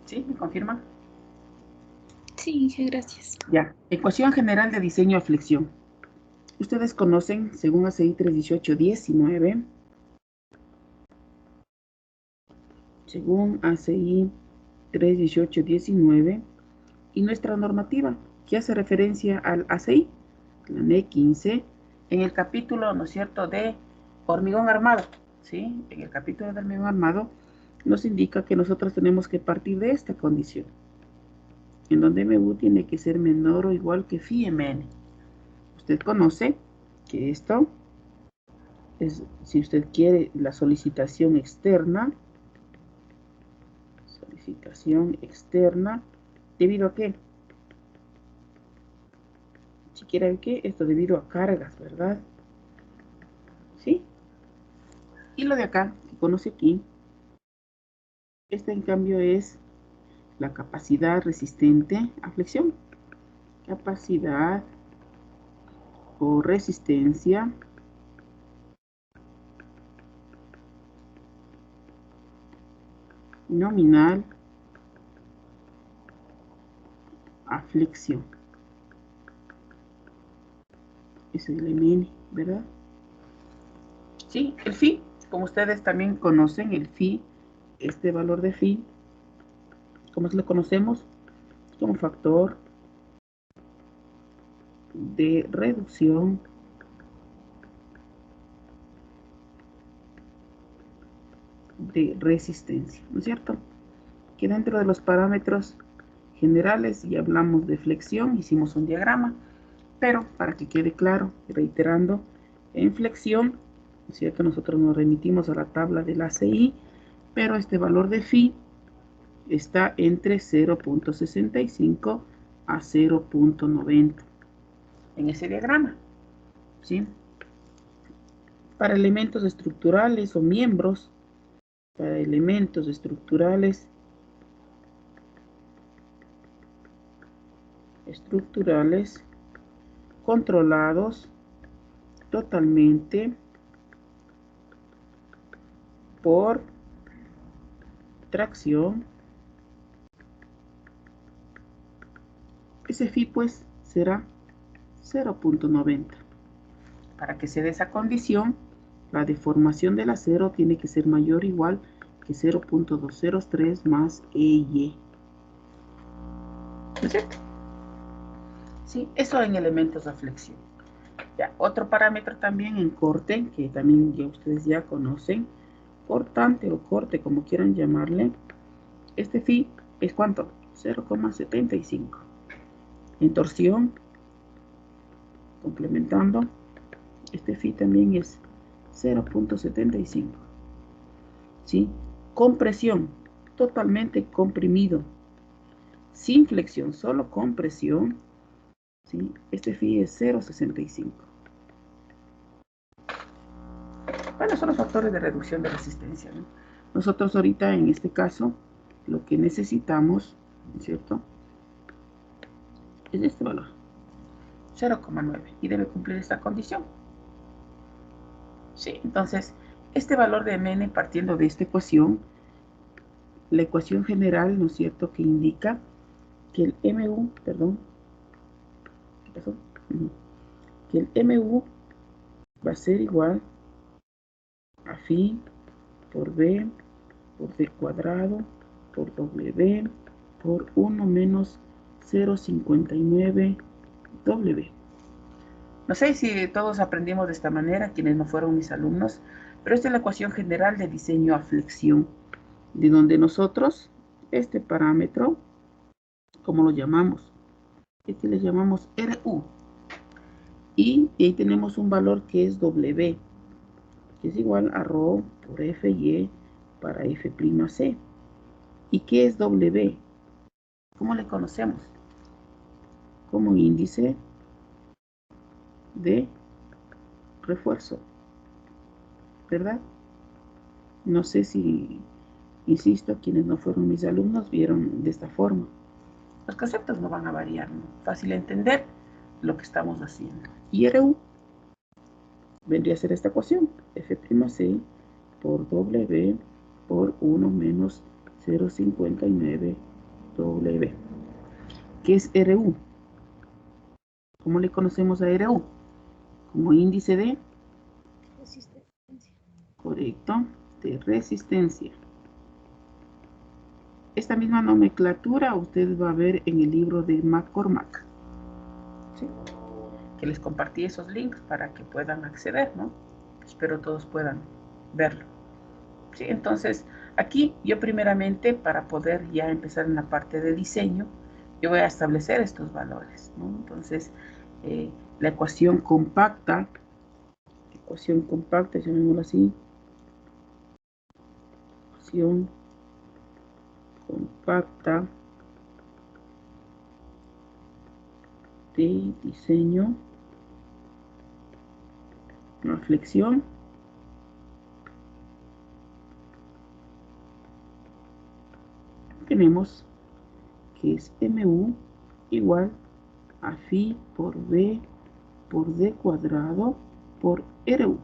¿Sí? ¿Me confirman? Sí, gracias. Ya. Ecuación general de diseño a flexión. Ustedes conocen, según ACI 318-19, según ACI 318-19, y nuestra normativa, que hace referencia al ACI, la NE 15, en el capítulo, ¿no es cierto?, de hormigón armado, ¿sí? En el capítulo de hormigón armado nos indica que nosotros tenemos que partir de esta condición, en donde MU tiene que ser menor o igual que phi MN. Usted conoce que esto es, si usted quiere, la solicitación externa, ¿debido a qué? Si quiere ver qué, esto debido a cargas, ¿verdad? ¿Sí? Y lo de acá, que conoce aquí, esta en cambio es la capacidad resistente a flexión. Capacidad o resistencia nominal a flexión. Ese es el MN, ¿verdad? Sí, el phi, como ustedes también conocen, el phi, este valor de phi, ¿cómo lo conocemos? Como factor de reducción de resistencia, ¿no es cierto? Que dentro de los parámetros generales, y hablamos de flexión, hicimos un diagrama, pero para que quede claro, reiterando, en flexión, ¿no es cierto? Nosotros nos remitimos a la tabla del ACI, pero este valor de phi está entre 0.65 a 0.90 en ese diagrama, ¿sí? Para elementos estructurales o miembros, para elementos estructurales controlados totalmente por tracción, ese phi pues será 0.90. Para que se dé esa condición, la deformación del acero tiene que ser mayor o igual que 0.203 más EY. ¿No es cierto? Sí, eso en elementos de flexión. Ya, otro parámetro también en corte, que también ya ustedes ya conocen, cortante o corte, como quieran llamarle, este phi es ¿cuánto? 0,75. En torsión, complementando, este phi también es 0.75. ¿Sí? Compresión, totalmente comprimido, sin flexión, solo compresión, ¿sí? Este phi es 0.65. ¿Cuáles son los factores de reducción de resistencia, ¿no? Nosotros ahorita, en este caso, lo que necesitamos, ¿cierto?, es este valor, 0,9, y debe cumplir esta condición. Sí, entonces, este valor de Mn, partiendo de esta ecuación, la ecuación general, ¿no es cierto?, que indica que el MU, perdón, ¿qué pasó? Que el MU va a ser igual a phi por B por D cuadrado por W por 1 menos 0,59 W. No sé si todos aprendimos de esta manera, quienes no fueron mis alumnos, pero esta es la ecuación general de diseño a flexión, de donde nosotros, este parámetro, ¿cómo lo llamamos? Este le llamamos RU. Y ahí tenemos un valor que es W, que es igual a ρ por FY para F'C. ¿Y qué es W? ¿Cómo le conocemos? Como índice de refuerzo, ¿verdad? No sé si, insisto, quienes no fueron mis alumnos vieron de esta forma. Los conceptos no van a variar, ¿no? Fácil entender lo que estamos haciendo. Y RU vendría a ser esta ecuación, F'C por W por 1 menos 0,59 W. ¿Qué es RU? ¿Cómo le conocemos a RU? Como índice de Resistencia. Correcto, de resistencia. Esta misma nomenclatura usted va a ver en el libro de McCormack, ¿sí? Que les compartí esos links para que puedan acceder, ¿no? Espero todos puedan verlo. ¿Sí? Entonces, aquí yo primeramente, para poder ya empezar en la parte de diseño, yo voy a establecer estos valores, ¿no? Entonces, la ecuación compacta, llamémoslo así, ecuación compacta de diseño, una flexión, tenemos que es MU igual a phi por B por D cuadrado por RU.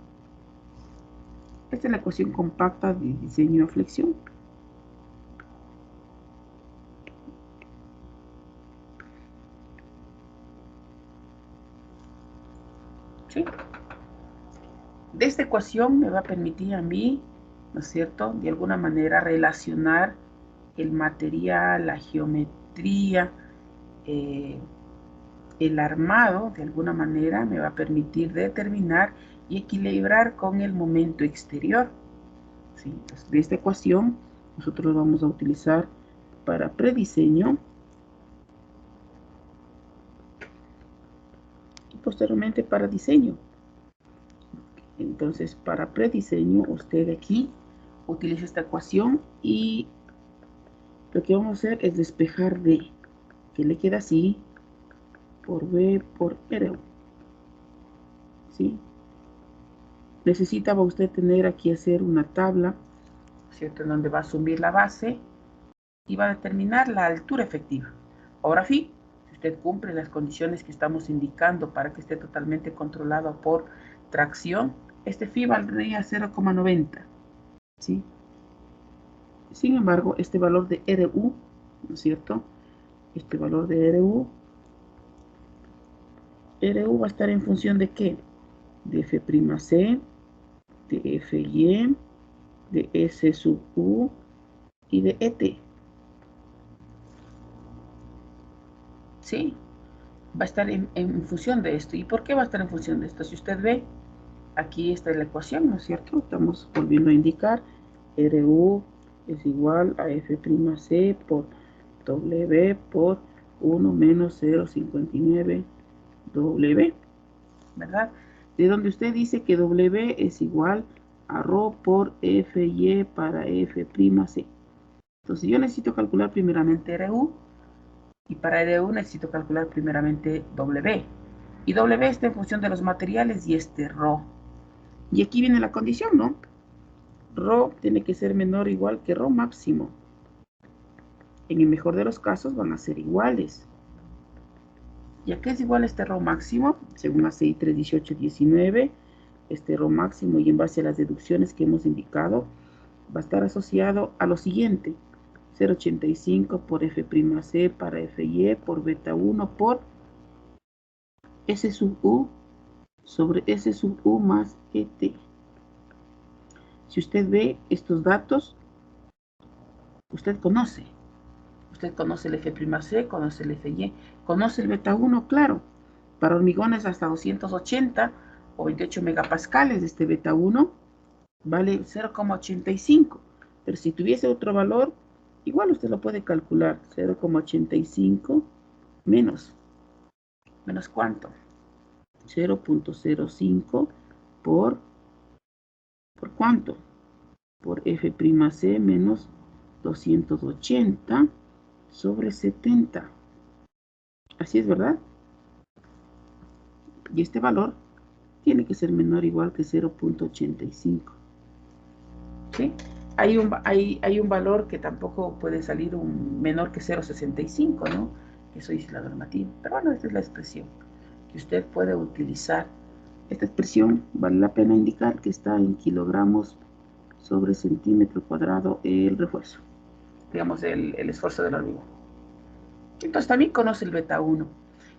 Esta es la ecuación compacta de diseño de flexión. ¿Sí? De esta ecuación me va a permitir a mí, ¿no es cierto?, de alguna manera relacionar el material, la geometría, el armado, de alguna manera me va a permitir determinar y equilibrar con el momento exterior. ¿Sí? Entonces, de esta ecuación nosotros lo vamos a utilizar para prediseño y posteriormente para diseño. Entonces, para prediseño, usted aquí utiliza esta ecuación y lo que vamos a hacer es despejar D, que le queda así, por B por R. ¿Sí? Necesitaba usted tener aquí hacer una tabla, ¿cierto?, en donde va a asumir la base y va a determinar la altura efectiva. Ahora sí, si usted cumple las condiciones que estamos indicando para que esté totalmente controlado por tracción, este phi valdría 0,90. ¿Sí? Sin embargo, este valor de RU, ¿no es cierto? Este valor de RU va a estar en función de ¿qué? De F'C, de Fy, de S sub U y de ET. ¿Sí? Va a estar en función de esto. ¿Y por qué va a estar en función de esto? Si usted ve, aquí está la ecuación, ¿no es cierto? Estamos volviendo a indicar RU es igual a F'C por W por 1 menos 0,59 W, ¿verdad? De donde usted dice que W es igual a ρ por Fy para F'C. Entonces yo necesito calcular primeramente RU y para RU necesito calcular primeramente W. Y W está en función de los materiales y este ρ. Y aquí viene la condición, ¿no? ρ tiene que ser menor o igual que ρ máximo. En el mejor de los casos van a ser iguales. ¿Y a qué es igual este ρ máximo? Según ACI 31819, este ρ máximo y en base a las deducciones que hemos indicado, va a estar asociado a lo siguiente: 0,85 por F'C para Fy por beta 1 por S sub U sobre S sub U más ET. Si usted ve estos datos, usted conoce. Usted conoce el F'C, conoce el Fy, conoce el beta 1, claro. Para hormigones hasta 280 o 28 megapascales de este beta 1 vale 0,85. Pero si tuviese otro valor, igual usted lo puede calcular. 0,85 menos. ¿Menos cuánto? 0,05 ¿por cuánto? Por F'C menos 280 sobre 70. Así es, ¿verdad? Y este valor tiene que ser menor o igual que 0,85. ¿Sí? Hay un valor que tampoco puede salir menor que 0,65, ¿no? Eso dice la normativa. Pero bueno, esta es la expresión que usted puede utilizar. Esta expresión vale la pena indicar que está en kilogramos sobre centímetro cuadrado el refuerzo. Digamos, el esfuerzo de la hormiga. Entonces también conoce el beta 1.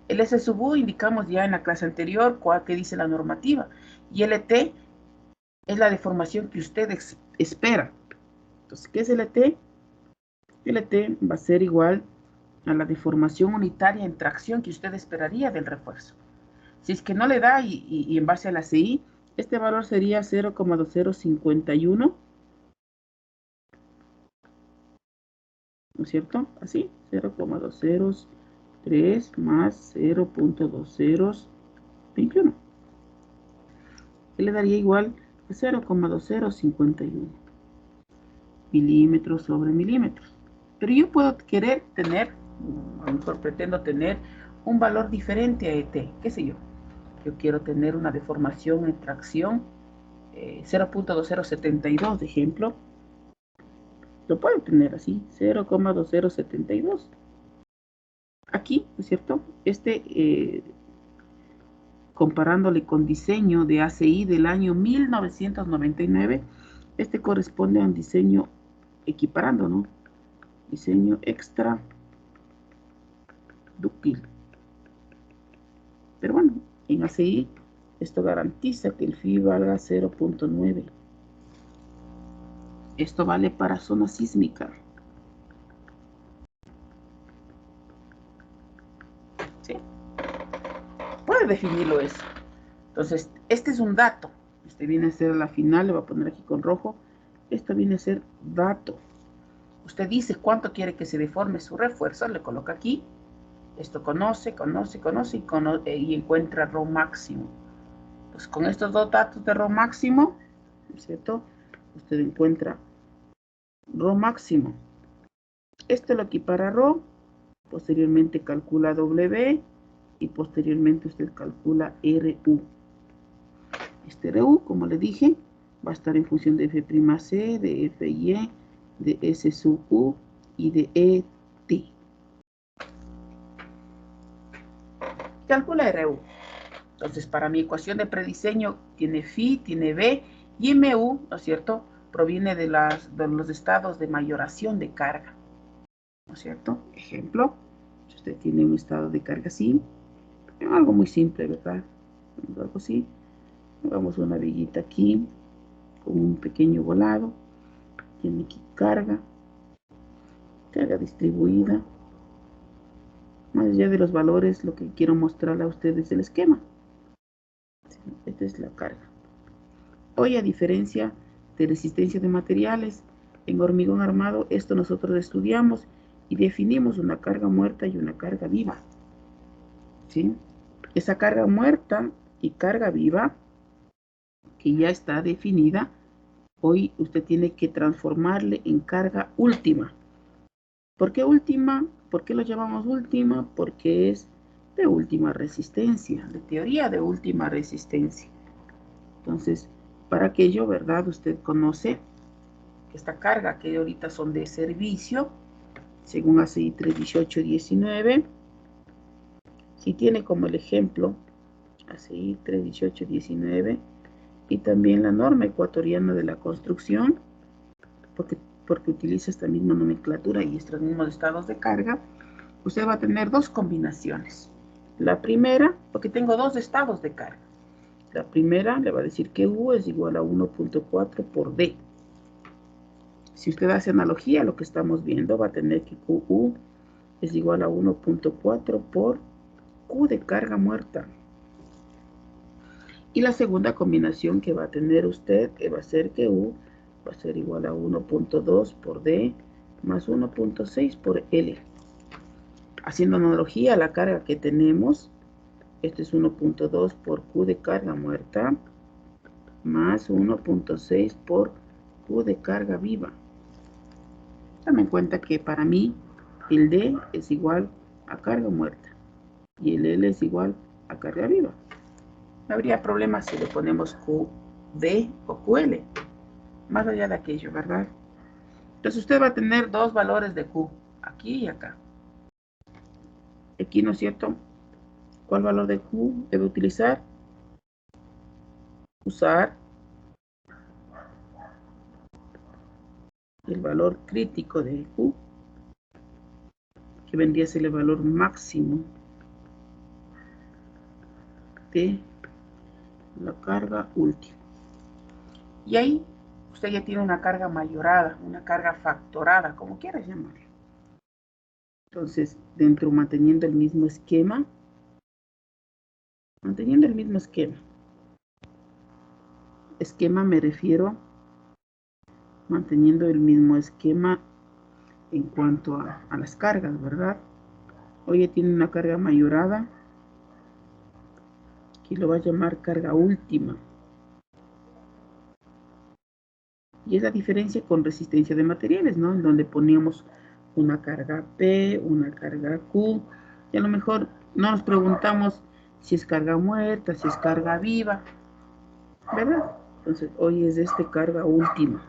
El S sub U indicamos ya en la clase anterior qué dice la normativa. Y LT es la deformación que usted espera. Entonces, ¿qué es LT? LT va a ser igual a la deformación unitaria en tracción que usted esperaría del refuerzo. Si es que no le da y en base a la CI, este valor sería 0,2051, ¿no es cierto? Así, 0,203 más 0,2021. Que le daría igual a 0,2051 milímetros sobre milímetros. Pero yo puedo querer tener, a lo mejor pretendo tener un valor diferente a ET, qué sé yo. Yo quiero tener una deformación en tracción 0,2072, de ejemplo. Lo puedo tener así, 0,2072. Aquí, ¿no es cierto? Comparándole con diseño de ACI del año 1999, este corresponde a un diseño equiparando, ¿no? Diseño extra dúctil. Pero bueno, en ACI esto garantiza que el phi valga 0,9. Esto vale para zona sísmica. ¿Sí? Puede definirlo eso. Entonces, este es un dato. Este viene a ser la final, le voy a poner aquí con rojo. Esto viene a ser dato. Usted dice cuánto quiere que se deforme su refuerzo, le coloca aquí. Esto conoce y encuentra ρ máximo. Pues con estos dos datos de ρ máximo, ¿cierto? Usted encuentra ρ máximo. Esto lo equipara a ρ, posteriormente calcula W y posteriormente usted calcula RU. Este RU, como le dije, va a estar en función de F'C, de Fy, de S sub U y de ET. Calcula RU. Entonces, para mi ecuación de prediseño tiene phi, tiene b y mu, ¿no es cierto? Proviene de los estados de mayoración de carga, ¿no es cierto? Ejemplo, si usted tiene un estado de carga así, algo muy simple, ¿verdad? Algo así. Hagamos una viguita aquí con un pequeño volado. Tiene aquí carga distribuida. Más allá de los valores, lo que quiero mostrarle a ustedes es el esquema. Esta es la carga. Hoy, a diferencia de resistencia de materiales, en hormigón armado, esto nosotros estudiamos y definimos una carga muerta y una carga viva. ¿Sí? Esa carga muerta y carga viva, que ya está definida, hoy usted tiene que transformarle en carga última. ¿Por qué última? ¿Por qué lo llamamos última? Porque es de última resistencia, de teoría de última resistencia. Entonces, para aquello, ¿verdad? Usted conoce que esta carga que ahorita son de servicio, según ACI 31819, si tiene como el ejemplo ACI 31819 y también la norma ecuatoriana de la construcción, porque utiliza esta misma nomenclatura y estos mismos estados de carga, usted va a tener dos combinaciones. La primera, porque tengo dos estados de carga. La primera le va a decir que U es igual a 1.4 por D. Si usted hace analogía a lo que estamos viendo, va a tener que QU es igual a 1.4 por Q de carga muerta. Y la segunda combinación que va a tener usted, que va a ser que U va a ser igual a 1.2 por D más 1.6 por L. Haciendo analogía a la carga que tenemos, este es 1.2 por Q de carga muerta más 1.6 por Q de carga viva. Tome en cuenta que para mí el D es igual a carga muerta y el L es igual a carga viva. No habría problema si le ponemos QD o QL, más allá de aquello, ¿verdad? Entonces usted va a tener dos valores de Q, aquí y acá. Aquí, ¿no es cierto? ¿Cuál valor de Q debe utilizar? Usar el valor crítico de Q, que vendría a ser el valor máximo de la carga última. Y ahí usted ya tiene una carga mayorada, una carga factorada, como quieras llamarlo. Entonces, manteniendo el mismo esquema, esquema me refiero manteniendo el mismo esquema en cuanto a las cargas, ¿verdad? Hoy tiene una carga mayorada, aquí lo va a llamar carga última. Y es la diferencia con resistencia de materiales, ¿no? En donde poníamos una carga P, una carga Q, y a lo mejor no nos preguntamos si es carga muerta, si es carga viva, ¿verdad? Entonces hoy es carga última,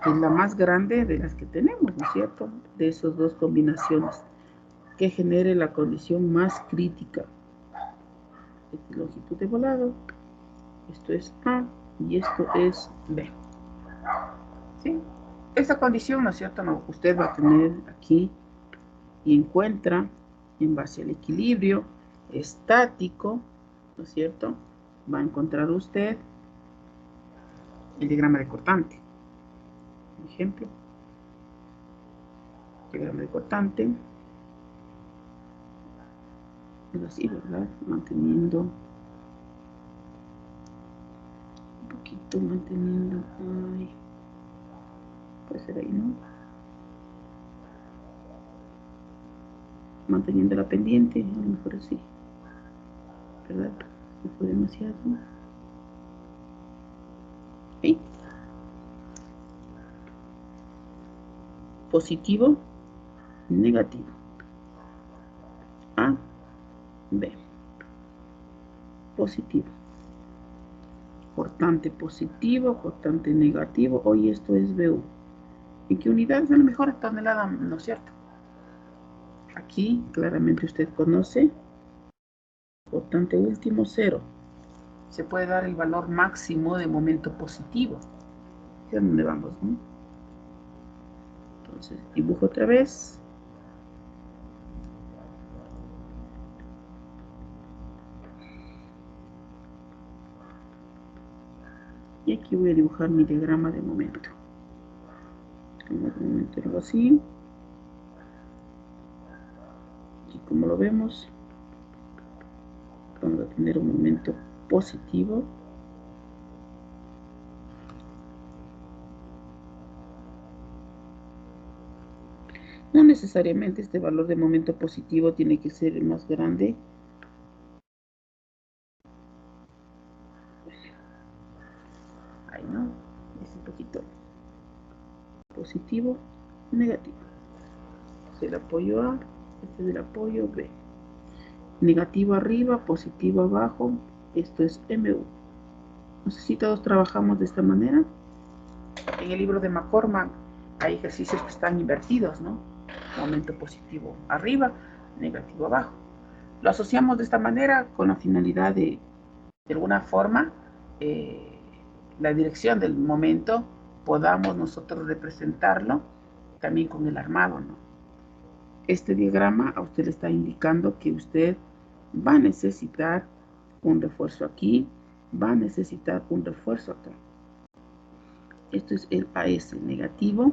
que es la más grande de las que tenemos, ¿no es cierto? De esas dos combinaciones, que genere la condición más crítica. Esta es longitud de volado, esto es A y esto es B. ¿Sí? Esta condición, ¿no es cierto? No, usted va a tener aquí y encuentra en base al equilibrio estático, ¿no es cierto? Va a encontrar usted el diagrama de cortante. Por ejemplo, diagrama de cortante. Es así, ¿verdad? Manteniendo un poquito, ay, puede ser ahí, ¿no? Manteniendo la pendiente, a lo mejor así, ¿verdad? No fue demasiado. ¿Sí? Positivo, negativo. A, B. Positivo. Cortante positivo, cortante negativo. Hoy esto es BU. ¿En qué unidades? A lo mejor en tonelada, ¿no es cierto? Aquí claramente usted conoce. Cortante último, 0. Se puede dar el valor máximo de momento positivo. ¿A dónde vamos, no? Entonces, dibujo otra vez. Y aquí voy a dibujar mi diagrama de momento. De momento algo así. Y como lo vemos, vamos a tener un momento positivo. No necesariamente este valor de momento positivo tiene que ser el más grande. Ahí no, es un poquito positivo, negativo. Este es el apoyo A, este es el apoyo B. Negativo arriba, positivo abajo, esto es MU. No sé si todos trabajamos de esta manera. En el libro de McCormack hay ejercicios que están invertidos, ¿no? Momento positivo arriba, negativo abajo. Lo asociamos de esta manera con la finalidad de alguna forma, la dirección del momento podamos nosotros representarlo también con el armado, ¿no? Este diagrama a usted le está indicando que usted va a necesitar un refuerzo aquí, va a necesitar un refuerzo acá. Esto es el AS negativo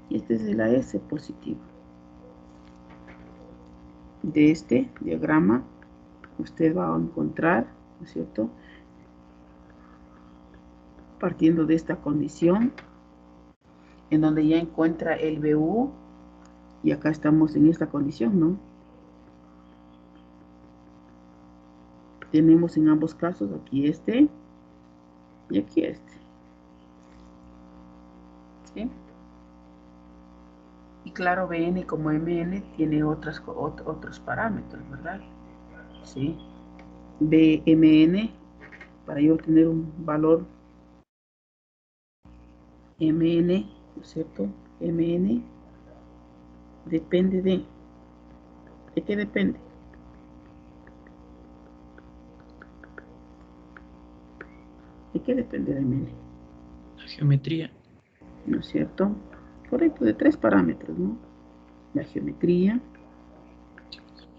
y este es el AS positivo. De este diagrama usted va a encontrar, ¿no es cierto? Partiendo de esta condición, en donde ya encuentra el BU, y acá estamos en esta condición, ¿no? Tenemos en ambos casos aquí este y aquí este. ¿Sí? Y claro, BN como MN tiene otros parámetros, ¿verdad? ¿Sí? BMN, para yo obtener un valor MN, ¿no es cierto? MN depende ¿de qué depende? ¿De qué depende de MN? La geometría. ¿No es cierto? Correcto, de 3 parámetros, ¿no? La geometría,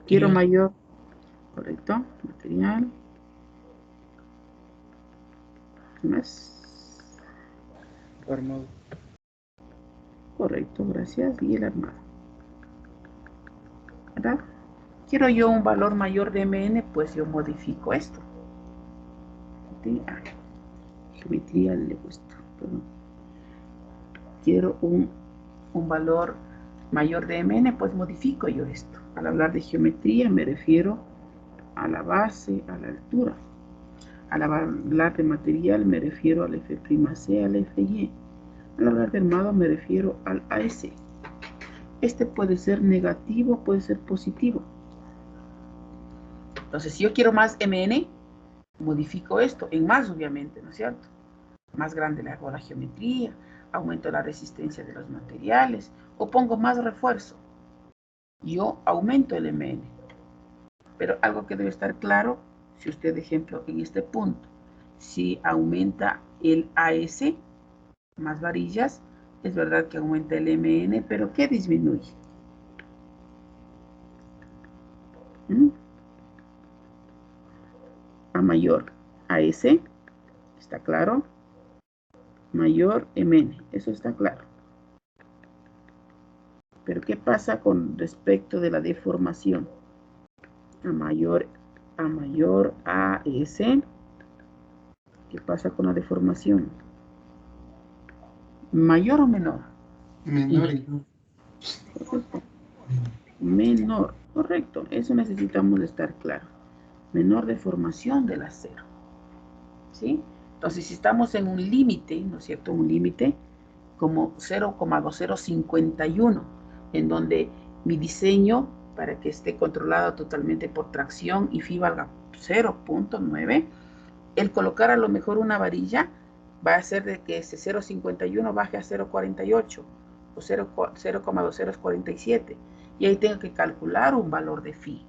Quiero mayor, correcto, material. ¿Qué más? Armado. Correcto, gracias. Y el armado. ¿Verdad? Quiero yo un valor mayor de MN, pues yo modifico esto. Geometría le he puesto, perdón. Quiero un valor mayor de MN, pues modifico yo esto. Al hablar de geometría me refiero a la base, a la altura. Al hablar de material me refiero al F'C, al Fy. Al hablar de armado me refiero al AS. Este puede ser negativo, puede ser positivo. Entonces, si yo quiero más MN, modifico esto en más, obviamente, ¿no es cierto? Más grande le hago la geometría, aumento la resistencia de los materiales o pongo más refuerzo. Yo aumento el MN. Pero algo que debe estar claro, si usted, ejemplo, en este punto, si aumenta el AS, más varillas, es verdad que aumenta el MN, pero ¿qué disminuye? A mayor AS, ¿está claro? Mayor MN, eso está claro. Pero ¿qué pasa con respecto de la deformación? A mayor AS, ¿qué pasa con la deformación? ¿Mayor o menor? Menor. Correcto. Menor, correcto. Eso necesitamos estar claro. Menor deformación del acero. ¿Sí? Entonces, si estamos en un límite, ¿no es cierto? Un límite como 0,2051, en donde mi diseño, para que esté controlado totalmente por tracción y phi valga 0.9, el colocar a lo mejor una varilla va a hacer de que ese 0.51 baje a 0.48 o 0,2047, y ahí tengo que calcular un valor de phi.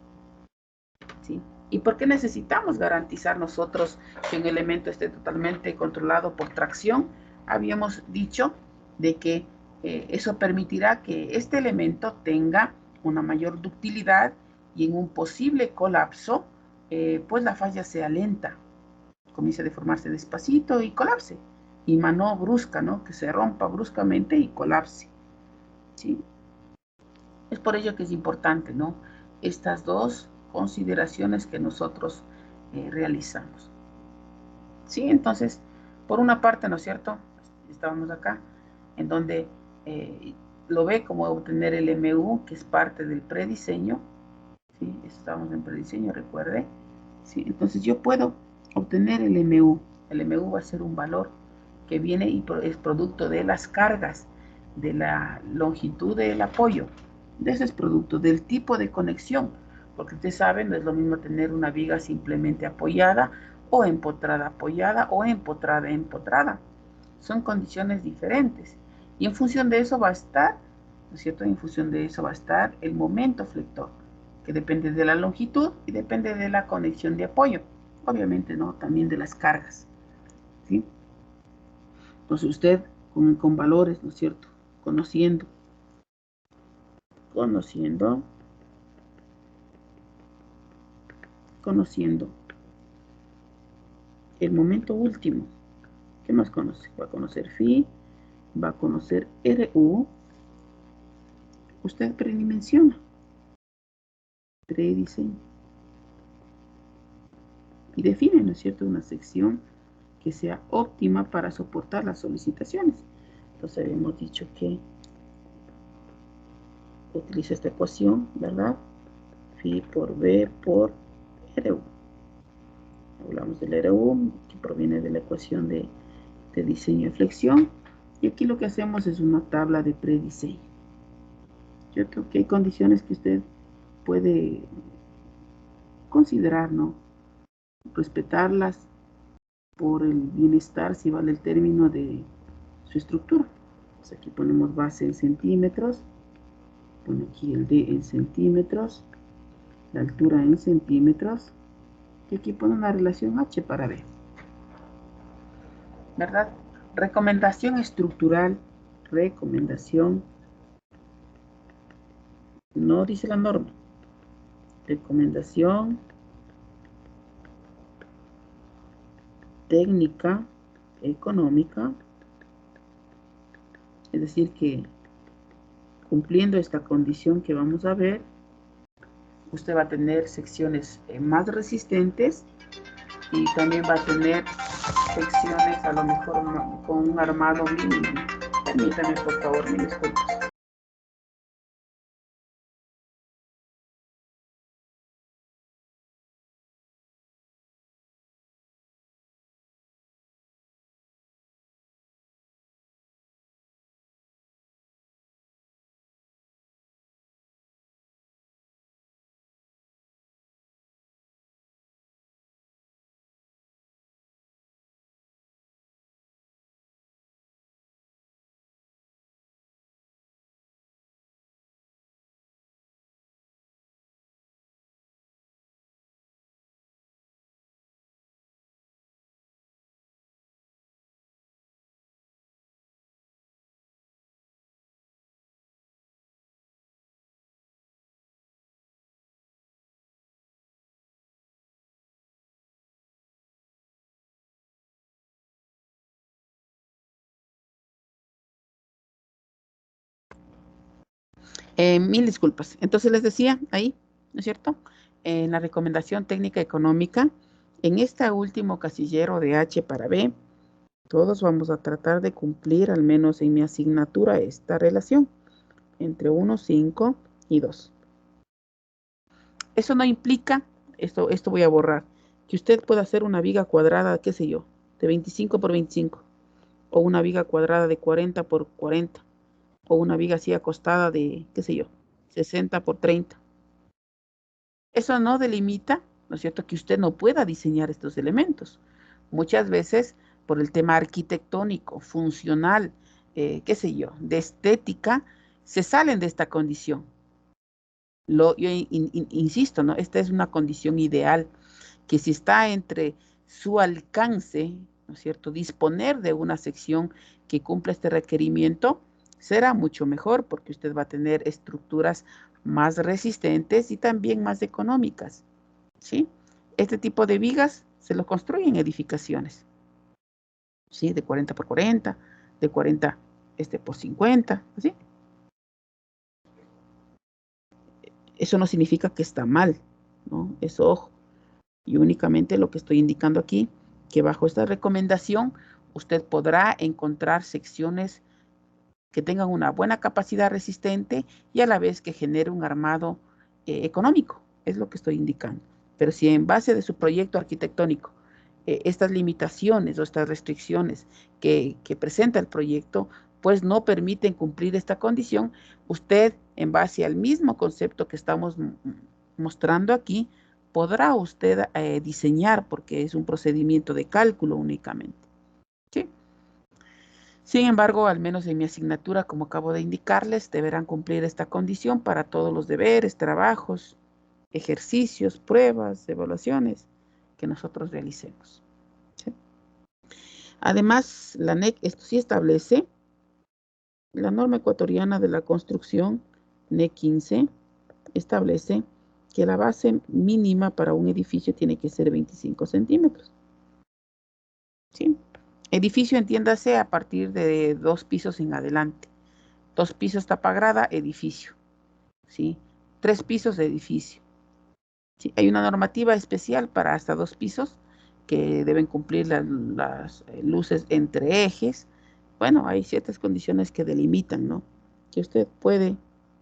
¿Sí? ¿Y por qué necesitamos garantizar nosotros que un elemento esté totalmente controlado por tracción? Habíamos dicho de que eso permitirá que este elemento tenga una mayor ductilidad y en un posible colapso, pues la falla sea lenta, comience a deformarse despacito y colapse. Y no brusca, ¿no? Que se rompa bruscamente y colapse. ¿Sí? Es por ello que es importante, ¿no? Estas dos consideraciones que nosotros realizamos. Sí, entonces, por una parte, ¿no es cierto? Estábamos acá, en donde lo ve como obtener el MU, que es parte del prediseño. ¿Sí? Estábamos en prediseño, recuerde. ¿Sí? Entonces, yo puedo obtener el MU. El MU va a ser un valor que viene y es producto de las cargas, de la longitud del apoyo. De ese es producto del tipo de conexión, porque ustedes saben, no es lo mismo tener una viga simplemente apoyada o empotrada apoyada o empotrada empotrada. Son condiciones diferentes. Y en función de eso va a estar, ¿no es cierto? En función de eso va a estar el momento flector, que depende de la longitud y depende de la conexión de apoyo. Obviamente, ¿no? También de las cargas. ¿Sí? Entonces usted con valores, ¿no es cierto? Conociendo el momento último. ¿Qué más conoce? Va a conocer phi, va a conocer RU. Usted predimensiona, prediseña y define, ¿no es cierto?, una sección que sea óptima para soportar las solicitaciones. Entonces habíamos dicho que utiliza esta ecuación, ¿verdad? Phi por B por RU. Hablamos del RU, que proviene de la ecuación de diseño y flexión. Y aquí lo que hacemos es una tabla de prediseño. Yo creo que hay condiciones que usted puede considerar, ¿no? Respetarlas por el bienestar, si vale el término, de su estructura. Entonces aquí ponemos base en centímetros, pone aquí el D en centímetros, la altura en centímetros, y aquí pone una relación H para B. ¿Verdad? Recomendación estructural, recomendación, no dice la norma, recomendación técnica económica, es decir que cumpliendo esta condición que vamos a ver, usted va a tener secciones más resistentes y también va a tener secciones a lo mejor con un armado mínimo. Permítame por favor, mil disculpas. Mil disculpas. Entonces les decía ahí, ¿no es cierto? En la recomendación técnica económica, en este último casillero de H para B, todos vamos a tratar de cumplir, al menos en mi asignatura, esta relación entre 1, 5 y 2. Eso no implica, esto voy a borrar, que usted pueda hacer una viga cuadrada, qué sé yo, de 25 por 25, o una viga cuadrada de 40 por 40, o una viga así acostada de, qué sé yo, 60 por 30. Eso no delimita, ¿no es cierto?, que usted no pueda diseñar estos elementos. Muchas veces, por el tema arquitectónico, funcional, qué sé yo, de estética, se salen de esta condición. Yo insisto, ¿no? Esta es una condición ideal, que si está entre su alcance, ¿no es cierto?, disponer de una sección que cumpla este requerimiento, será mucho mejor porque usted va a tener estructuras más resistentes y también más económicas, ¿sí? Este tipo de vigas se lo construyen edificaciones, ¿sí? De 40 por 40, de 40 por 50, ¿sí? Eso no significa que está mal, ¿no? Eso, ojo. Y únicamente lo que estoy indicando aquí, que bajo esta recomendación usted podrá encontrar secciones que tengan una buena capacidad resistente y a la vez que genere un armado económico. Es lo que estoy indicando. Pero si en base de su proyecto arquitectónico estas limitaciones o estas restricciones que presenta el proyecto pues no permiten cumplir esta condición, usted en base al mismo concepto que estamos mostrando aquí, podrá usted diseñar, porque es un procedimiento de cálculo únicamente, ¿sí? Sin embargo, al menos en mi asignatura, como acabo de indicarles, deberán cumplir esta condición para todos los deberes, trabajos, ejercicios, pruebas, evaluaciones que nosotros realicemos, ¿sí? Además, la NEC, esto sí establece, la norma ecuatoriana de la construcción, NEC 15, establece que la base mínima para un edificio tiene que ser 25 centímetros, ¿sí? Edificio, entiéndase, a partir de 2 pisos en adelante. 2 pisos tapa grada, edificio, ¿sí? 3 pisos de edificio. ¿Sí? Hay una normativa especial para hasta 2 pisos que deben cumplir las luces entre ejes. Bueno, hay ciertas condiciones que delimitan, ¿no? Que usted puede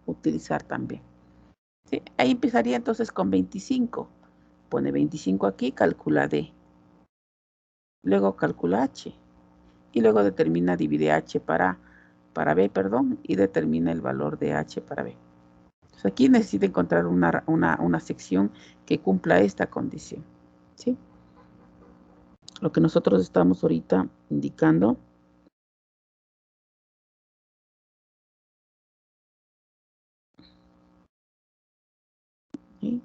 utilizar también. ¿Sí? Ahí empezaría entonces con 25. Pone 25 aquí, calcula D. Luego calcula H. Y luego determina, divide H para B, perdón, y determina el valor de H para B. Entonces aquí necesita encontrar una sección que cumpla esta condición, ¿sí? Lo que nosotros estamos ahorita indicando. ¿Sí?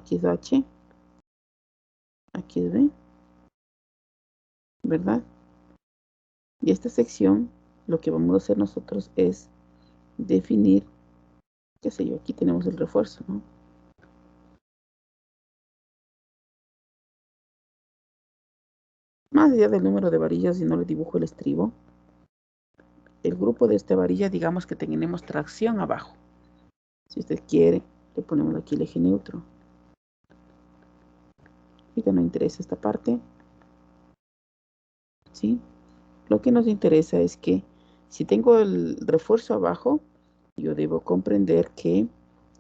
Aquí es H. Aquí es B. ¿Verdad? Y esta sección, lo que vamos a hacer nosotros es definir, qué sé yo, aquí tenemos el refuerzo, ¿no? Más allá del número de varillas, si no le dibujo el estribo, el grupo de esta varilla, digamos que tenemos tracción abajo. Si usted quiere, le ponemos aquí el eje neutro. Ahorita no interesa esta parte, ¿sí? Lo que nos interesa es que si tengo el refuerzo abajo, yo debo comprender que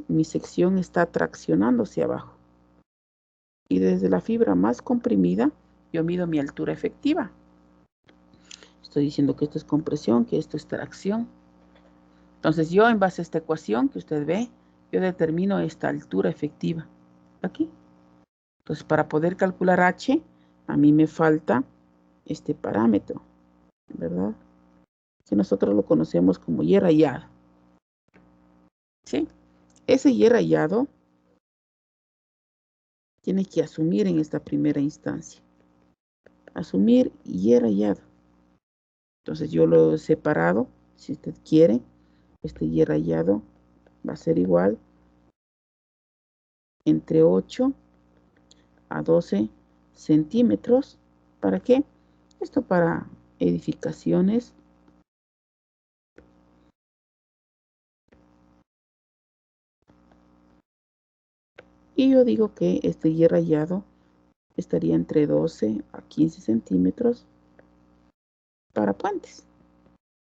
mi sección está traccionando hacia abajo. Y desde la fibra más comprimida, yo mido mi altura efectiva. Estoy diciendo que esto es compresión, que esto es tracción. Entonces yo, en base a esta ecuación que usted ve, yo determino esta altura efectiva. Aquí. Entonces, para poder calcular H, a mí me falta este parámetro, ¿verdad? Que nosotros lo conocemos como Y rayado. ¿Sí? Ese Y rayado tiene que asumir en esta primera instancia. Asumir Y rayado. Entonces yo lo he separado, si usted quiere, este Y rayado va a ser igual entre 8 a 12 centímetros. ¿Para qué? Esto para edificaciones. Y yo digo que este Y rayado estaría entre 12 a 15 centímetros para puentes.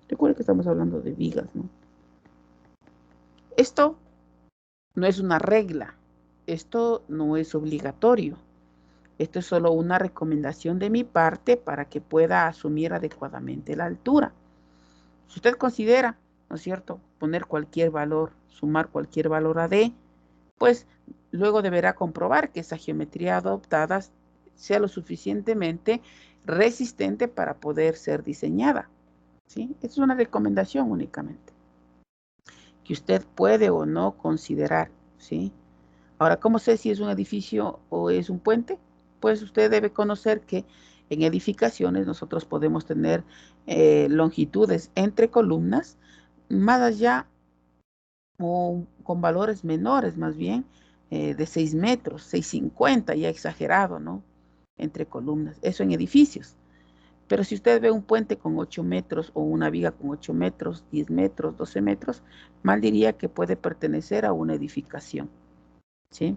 Recuerden que estamos hablando de vigas, ¿no? Esto no es una regla. Esto no es obligatorio. Esto es solo una recomendación de mi parte para que pueda asumir adecuadamente la altura. Si usted considera, ¿no es cierto?, poner cualquier valor, sumar cualquier valor a D, pues luego deberá comprobar que esa geometría adoptada sea lo suficientemente resistente para poder ser diseñada, ¿sí? Es una recomendación únicamente, que usted puede o no considerar, ¿sí? Ahora, ¿cómo sé si es un edificio o es un puente? Pues usted debe conocer que en edificaciones nosotros podemos tener longitudes entre columnas más allá o con valores menores más bien de 6 metros, 6,50 ya exagerado, ¿no? Entre columnas, eso en edificios. Pero si usted ve un puente con 8 metros o una viga con 8 metros, 10 metros, 12 metros, mal diría que puede pertenecer a una edificación, ¿sí?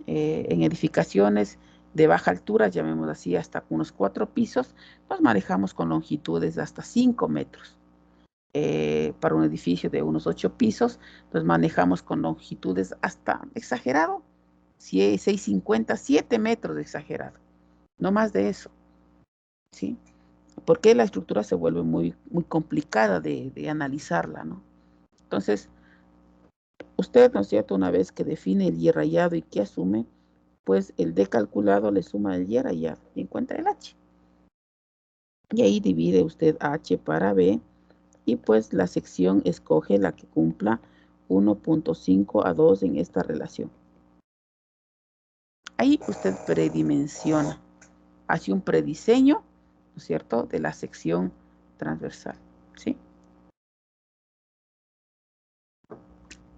En edificaciones de baja altura, llamémoslo así, hasta unos 4 pisos, nos manejamos con longitudes de hasta 5 metros. Para un edificio de unos 8 pisos, nos manejamos con longitudes hasta, exagerado, 6,50, 7 metros de exagerado, no más de eso, ¿sí? Porque la estructura se vuelve muy, muy complicada de analizarla, ¿no? Entonces, usted, ¿no es cierto?, una vez que define el Y rayado y que asume, pues el D calculado le suma el Y rayado y encuentra el H. Y ahí divide usted H para B y pues la sección escoge la que cumpla 1.5 a 2 en esta relación. Ahí usted predimensiona, hace un prediseño, ¿no es cierto?, de la sección transversal, ¿sí?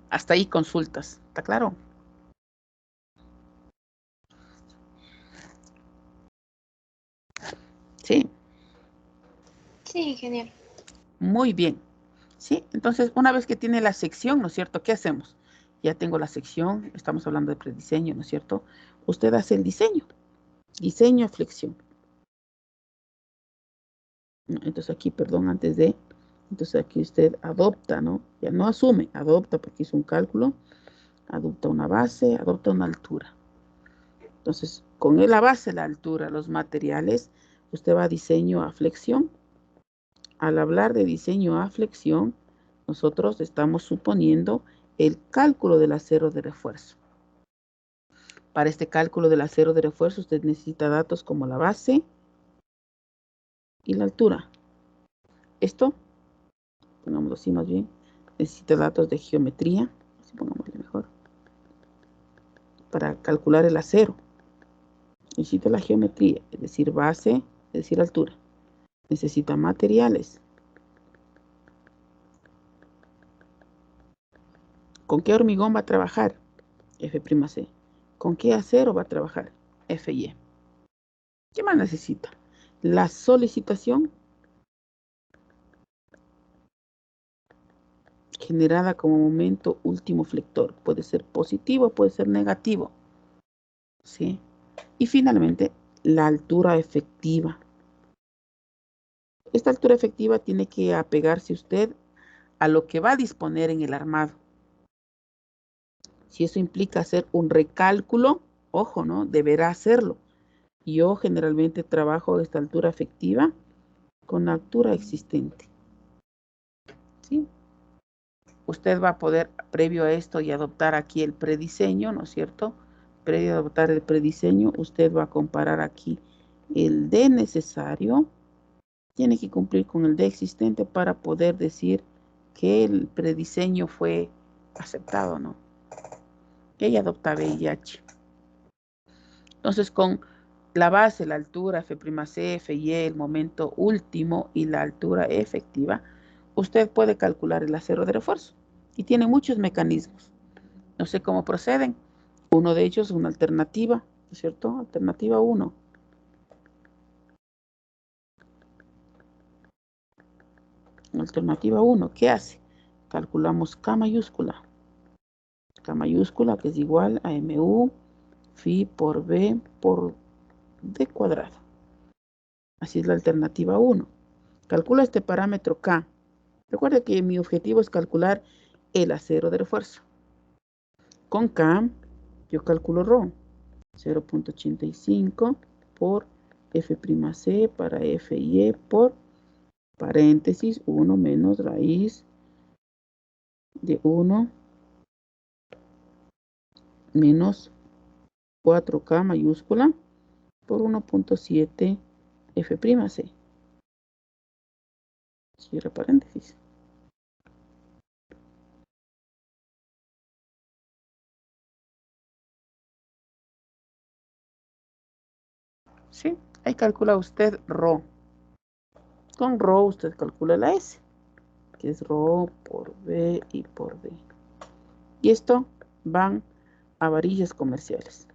Hasta ahí consultas, ¿está claro? Sí. Sí, ingeniero. Muy bien. ¿Sí? Entonces, una vez que tiene la sección, ¿no es cierto?, ¿qué hacemos? Ya tengo la sección, estamos hablando de prediseño, ¿no es cierto? Usted hace el diseño a flexión. Entonces aquí, perdón, entonces aquí usted adopta, ¿no? Ya no asume, adopta porque hizo un cálculo, adopta una base, adopta una altura. Entonces, con la base, la altura, los materiales, usted va a diseño a flexión. Al hablar de diseño a flexión, nosotros estamos suponiendo el cálculo del acero de refuerzo. Para este cálculo del acero de refuerzo, usted necesita datos como la base y la altura. Esto, pongámoslo así más bien, necesita datos de geometría, así pongámosle mejor. para calcular el acero. Necesita la geometría, es decir, base, es decir, altura. Necesita materiales. ¿Con qué hormigón va a trabajar? F'C. ¿Con qué acero va a trabajar? Fy. ¿Qué más necesita? La solicitación generada como momento último flector. Puede ser positivo, puede ser negativo. ¿Sí? Y finalmente, la altura efectiva. Esta altura efectiva tiene que apegarse usted a lo que va a disponer en el armado. Si eso implica hacer un recálculo, ojo, ¿no? Deberá hacerlo. Yo generalmente trabajo esta altura efectiva con la altura existente. ¿Sí? Usted va a poder, previo a esto, y adoptar aquí el prediseño, ¿no es cierto? Previo a adoptar el prediseño, usted va a comparar aquí el D necesario. Tiene que cumplir con el D existente para poder decir que el prediseño fue aceptado, ¿no? Ella adopta B y H. Entonces, con la base, la altura F'C, Fy, el momento último y la altura efectiva, usted puede calcular el acero de refuerzo. Y tiene muchos mecanismos. No sé cómo proceden. Uno de ellos es una alternativa, ¿no es cierto? Alternativa 1. Alternativa 1, ¿qué hace? Calculamos K mayúscula. K mayúscula que es igual a MU Phi por B por D cuadrado. Así es la alternativa 1. Calcula este parámetro K. Recuerde que mi objetivo es calcular el acero de refuerzo. Con K, yo calculo ρ. 0.85 por F'C para Fy por paréntesis 1 menos raíz de 1 menos 4K mayúscula por 1.7 F'C. Cierra paréntesis. ¿Sí? Ahí calcula usted ρ. Con ρ usted calcula la S, que es ρ por B y por D. Y esto van a varillas comerciales.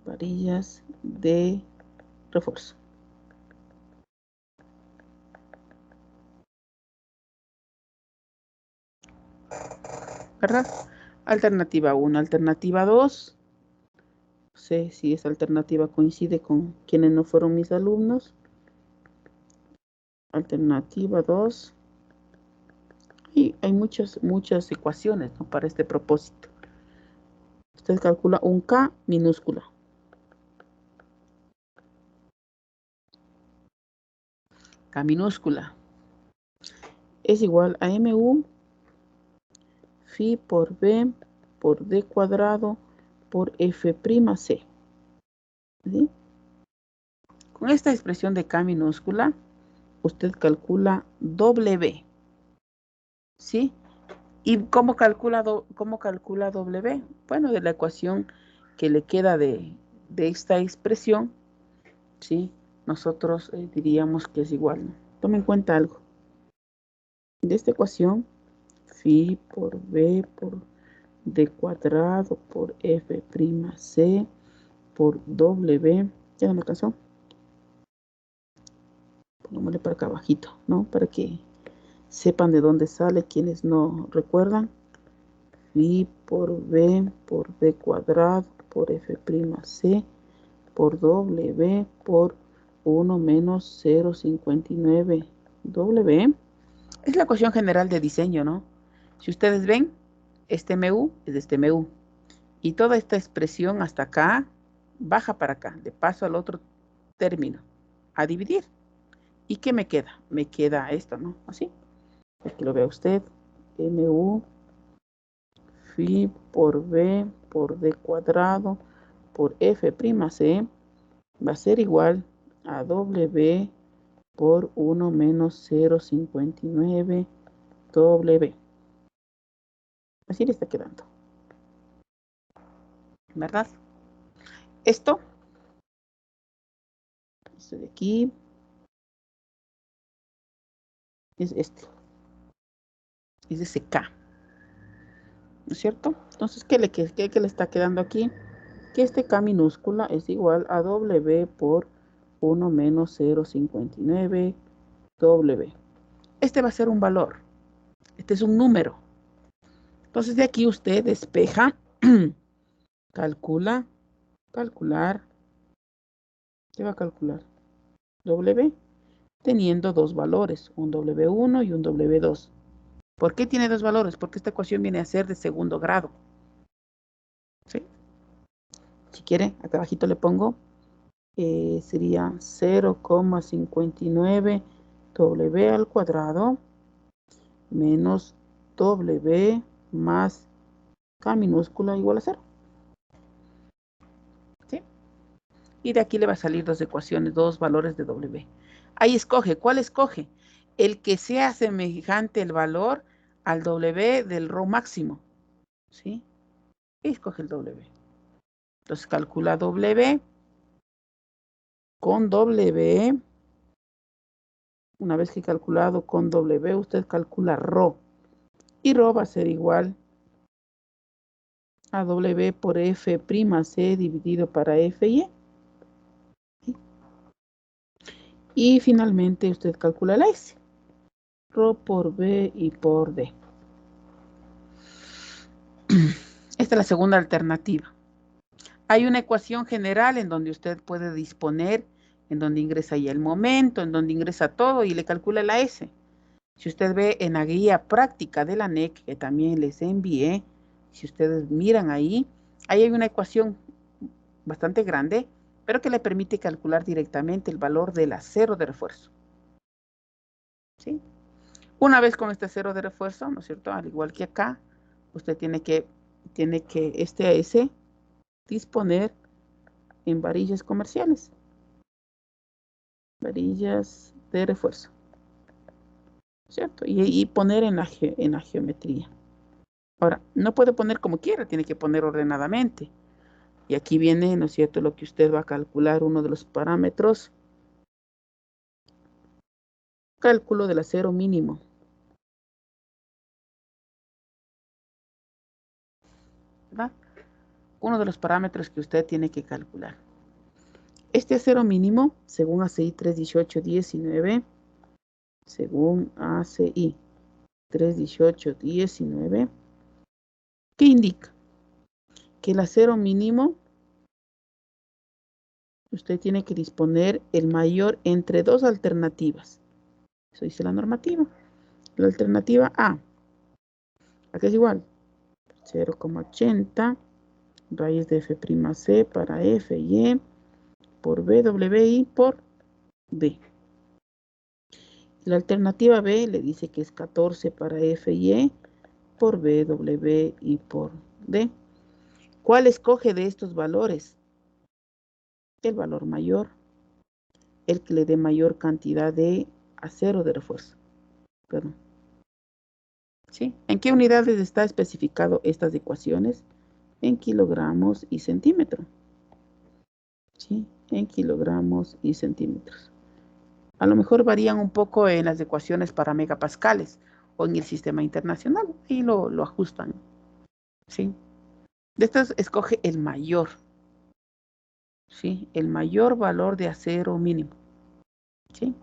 Varillas de refuerzo. ¿Verdad? Alternativa 1. Alternativa 2. No sé si esa alternativa coincide con quienes no fueron mis alumnos. Alternativa 2. Y hay muchas ecuaciones, ¿no? Para este propósito. Usted calcula un K minúscula. K minúscula es igual a MU Phi por B por D cuadrado por F'C. ¿Sí? Con esta expresión de K minúscula, usted calcula W. ¿Sí? ¿Y cómo calcula W? Bueno, de la ecuación que le queda de esta expresión, ¿sí? Nosotros diríamos que es igual, ¿no? Tome en cuenta algo. De esta ecuación, Phi por B por D cuadrado por F'C por W, ¿ya no me alcanzó? Pongámosle para acá abajito, ¿no? Para que sepan de dónde sale quienes no recuerdan. Phi por B por D cuadrado por F'C por W por 1 menos 0,59 W. Es la ecuación general de diseño, ¿no? Si ustedes ven, este MU es de este MU. Y toda esta expresión hasta acá baja para acá, de paso al otro término, a dividir. ¿Y qué me queda? Me queda esto, ¿no? Así. Aquí lo ve usted. MU Phi por B por D cuadrado por F'C va a ser igual a W por 1 menos 0,59 W. Así le está quedando. ¿verdad? Esto de aquí es este. Es ese K. ¿No es cierto? Entonces, ¿qué le está quedando aquí? Que este K minúscula es igual a W por 1 menos 0,59 W. Este va a ser un valor. Este es un número. Entonces, de aquí usted despeja, calcula, calcular. ¿Qué va a calcular? W, teniendo dos valores, un W1 y un W2. ¿Por qué tiene dos valores? Porque esta ecuación viene a ser de segundo grado. ¿Sí? Si quiere, acá abajito le pongo, sería 0,59 W al cuadrado menos W más K minúscula igual a 0. ¿Sí? Y de aquí le va a salir dos ecuaciones, dos valores de W. Ahí escoge. ¿Cuál escoge? El que sea semejante el valor al W del ρ máximo. ¿Sí? Y escoge el W. Entonces calcula W. Con W, una vez que calculado con W, usted calcula ρ. Y ρ va a ser igual a W por F'C dividido para Fy. Y finalmente usted calcula la S. ρ por B y por D. Esta es la segunda alternativa. Hay una ecuación general en donde usted puede disponer, en donde ingresa ya el momento, en donde ingresa todo y le calcula la S. Si usted ve en la guía práctica de la NEC, que también les envié, si ustedes miran ahí hay una ecuación bastante grande, pero que le permite calcular directamente el valor del acero de refuerzo. ¿Sí? Una vez con este acero de refuerzo, ¿no es cierto? Al igual que acá, usted tiene que este AS disponer en varillas comerciales. Varillas de refuerzo. ¿Cierto? Y poner en la geometría. Ahora, no puede poner como quiera, tiene que poner ordenadamente. Y aquí viene, ¿no es cierto?, lo que usted va a calcular, uno de los parámetros. Cálculo del acero mínimo. ¿Verdad? Uno de los parámetros que usted tiene que calcular. Este acero mínimo, según ACI 31819, según ACI 31819, ¿qué indica? Que el acero mínimo, usted tiene que disponer el mayor entre dos alternativas. Eso dice la normativa. La alternativa A, aquí es igual, 0,80 raíz de F'C para Fy por BWI por D. La alternativa B le dice que es 14 para Fy por BWI por D. ¿Cuál escoge de estos valores? El valor mayor, el que le dé mayor cantidad de acero de refuerzo. Perdón. ¿Sí? ¿En qué unidades está especificado estas ecuaciones? En kilogramos y centímetros. ¿Sí? En kilogramos y centímetros. A lo mejor varían un poco en las ecuaciones para megapascales o en el sistema internacional y lo ajustan. ¿Sí? De estas escoge el mayor. ¿Sí? El mayor valor de acero mínimo. ¿Sí?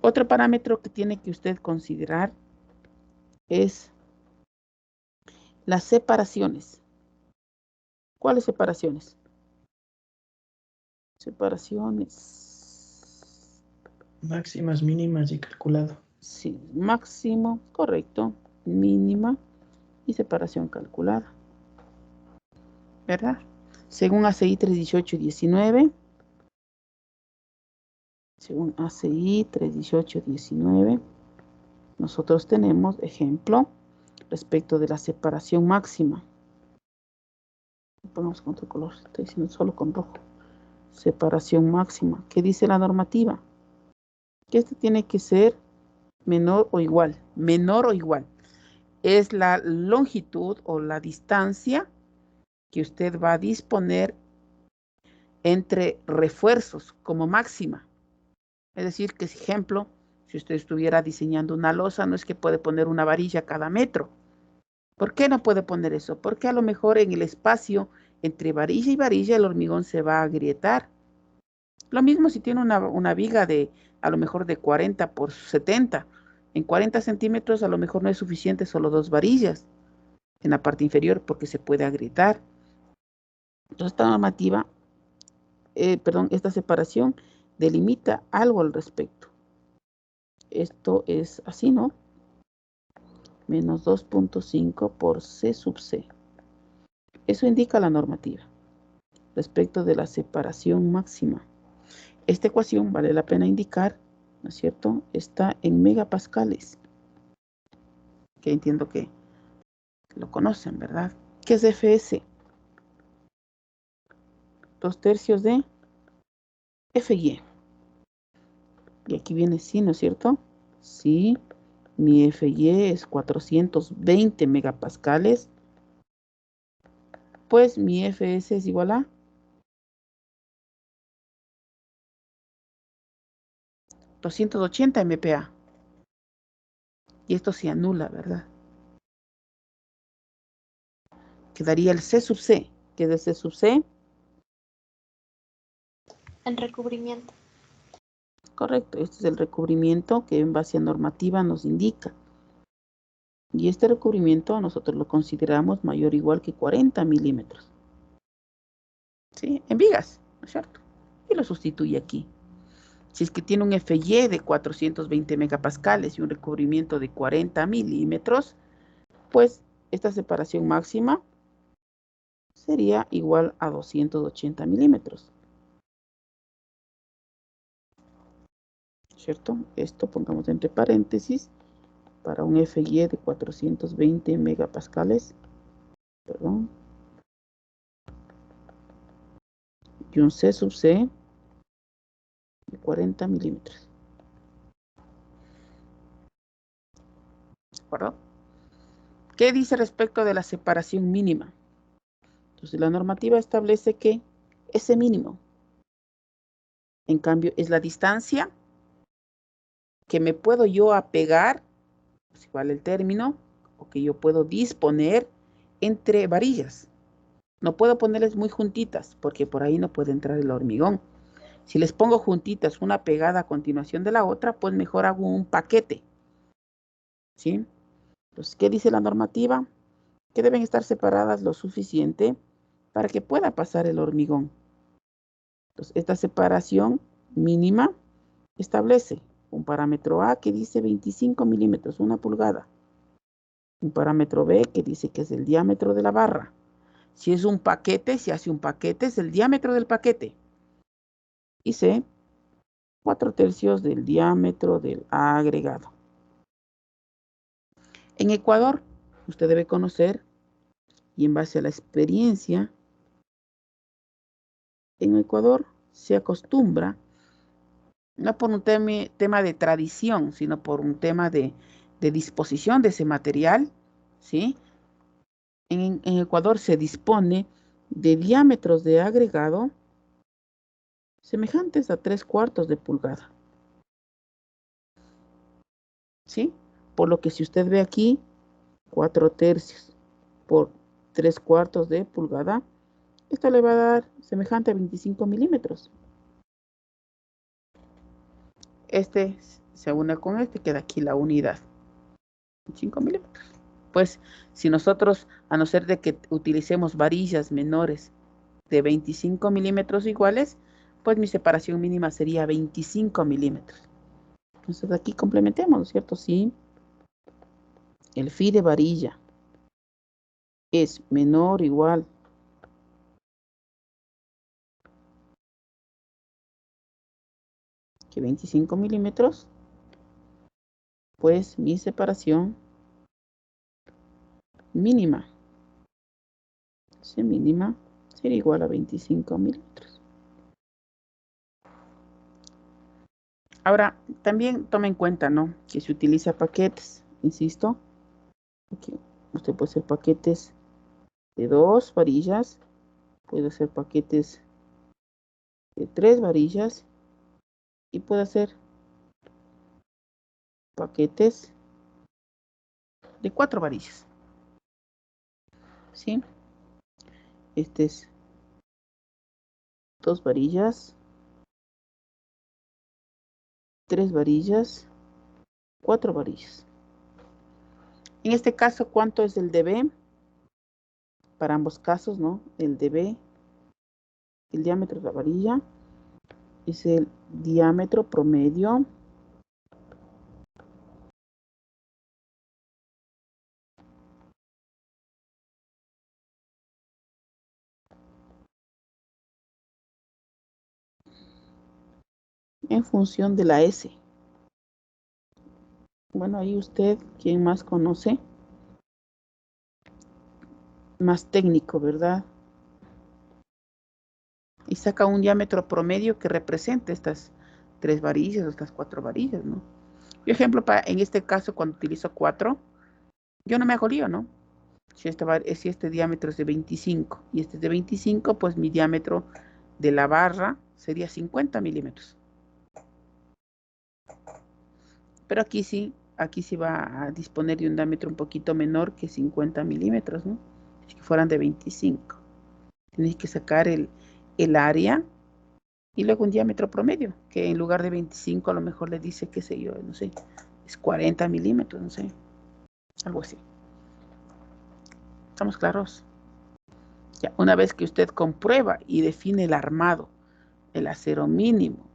Otro parámetro que tiene que usted considerar es las separaciones. ¿Cuáles separaciones? Separaciones. Máximas, mínimas y calculado. Sí, máximo, correcto, mínima y separación calculada. ¿Verdad? Según ACI 31819, según ACI 31819, nosotros tenemos ejemplo respecto de la separación máxima. Ponemos con otro color, estoy diciendo solo con rojo. Separación máxima. ¿Qué dice la normativa? Que este tiene que ser menor o igual. Menor o igual. Es la longitud o la distancia que usted va a disponer entre refuerzos como máxima. Es decir, que, ejemplo, si usted estuviera diseñando una losa, no es que puede poner una varilla cada metro. ¿Por qué no puede poner eso? Porque a lo mejor en el espacio entre varilla y varilla el hormigón se va a agrietar. Lo mismo si tiene una viga de a lo mejor de 40 por 70. En 40 centímetros a lo mejor no es suficiente solo 2 varillas en la parte inferior porque se puede agrietar. Entonces esta normativa, esta separación delimita algo al respecto. Esto es así, ¿no? Menos 2.5 por C sub C. Eso indica la normativa respecto de la separación máxima. Esta ecuación, vale la pena indicar, ¿no es cierto? Está en megapascales. Que entiendo que lo conocen, ¿verdad? ¿Qué es Fs? 2/3 de Fy. Y aquí viene sí, ¿no es cierto? Sí, mi Fy es 420 megapascales. Pues mi Fs es igual a 280 MPa. Y esto se anula, ¿verdad? Quedaría el C sub C. ¿Qué es el C sub C? El recubrimiento. Correcto, este es el recubrimiento que en base a normativa nos indica. Y este recubrimiento nosotros lo consideramos mayor o igual que 40 milímetros. ¿Sí? En vigas, ¿no es cierto? Y lo sustituye aquí. Si es que tiene un Fy de 420 megapascales y un recubrimiento de 40 milímetros, pues esta separación máxima sería igual a 280 milímetros. ¿Cierto? Esto pongamos entre paréntesis para un Fy de 420 megapascales. Perdón. Y un C sub C de 40 milímetros. ¿De acuerdo? ¿Qué dice respecto de la separación mínima? Entonces la normativa establece que ese mínimo, en cambio, es la distancia que me puedo yo apegar, si vale el término, o que yo puedo disponer entre varillas. No puedo ponerles muy juntitas, porque por ahí no puede entrar el hormigón. Si les pongo juntitas, una pegada a continuación de la otra, pues mejor hago un paquete. ¿Sí? Entonces, ¿qué dice la normativa? Que deben estar separadas lo suficiente para que pueda pasar el hormigón. Entonces, esta separación mínima establece un parámetro A que dice 25 milímetros, 1 pulgada. Un parámetro B que dice que es el diámetro de la barra. Si es un paquete, si hace un paquete, es el diámetro del paquete. Y C, 4/3 del diámetro del agregado. En Ecuador, usted debe conocer, y en base a la experiencia, en Ecuador se acostumbra, no por un tema de tradición, sino por un tema de disposición de ese material, ¿sí? En Ecuador se dispone de diámetros de agregado semejantes a 3/4 de pulgada. ¿Sí? Por lo que si usted ve aquí, 4/3 por 3/4 de pulgada, esto le va a dar semejante a 25 milímetros. Este se une con este, queda aquí la unidad. 5 milímetros. Pues si nosotros, a no ser de que utilicemos varillas menores de 25 milímetros iguales, pues mi separación mínima sería 25 milímetros. Entonces aquí complementemos, ¿no es cierto? Si el phi de varilla es menor o igual que 25 milímetros, pues mi separación mínima, mínima sería igual a 25 milímetros. Ahora, también tome en cuenta, ¿no? Que se utiliza paquetes, insisto, que usted puede hacer paquetes de 2 varillas, puedo hacer paquetes de 3 varillas y puedo hacer paquetes de 4 varillas. ¿Sí? Este es 2 varillas, 3 varillas, 4 varillas. En este caso, ¿cuánto es el dB? Para ambos casos, ¿no? El dB, el diámetro de la varilla, es el diámetro promedio en función de la S. Bueno, ahí usted, ¿quién más conoce? Más técnico, ¿verdad? Y saca un diámetro promedio que represente estas 3 varillas o estas 4 varillas, ¿no? Por ejemplo, en este caso, cuando utilizo 4, yo no me hago lío, ¿no? Si este diámetro es de 25 y este es de 25, pues mi diámetro de la barra sería 50 milímetros. Pero aquí sí va a disponer de un diámetro un poquito menor que 50 milímetros, ¿no? Si fueran de 25. Tienes que sacar el área y luego un diámetro promedio, que en lugar de 25 a lo mejor le dice, qué sé yo, no sé, es 40 milímetros, no sé, algo así. ¿Estamos claros? Ya, una vez que usted comprueba y define el armado, el acero mínimo,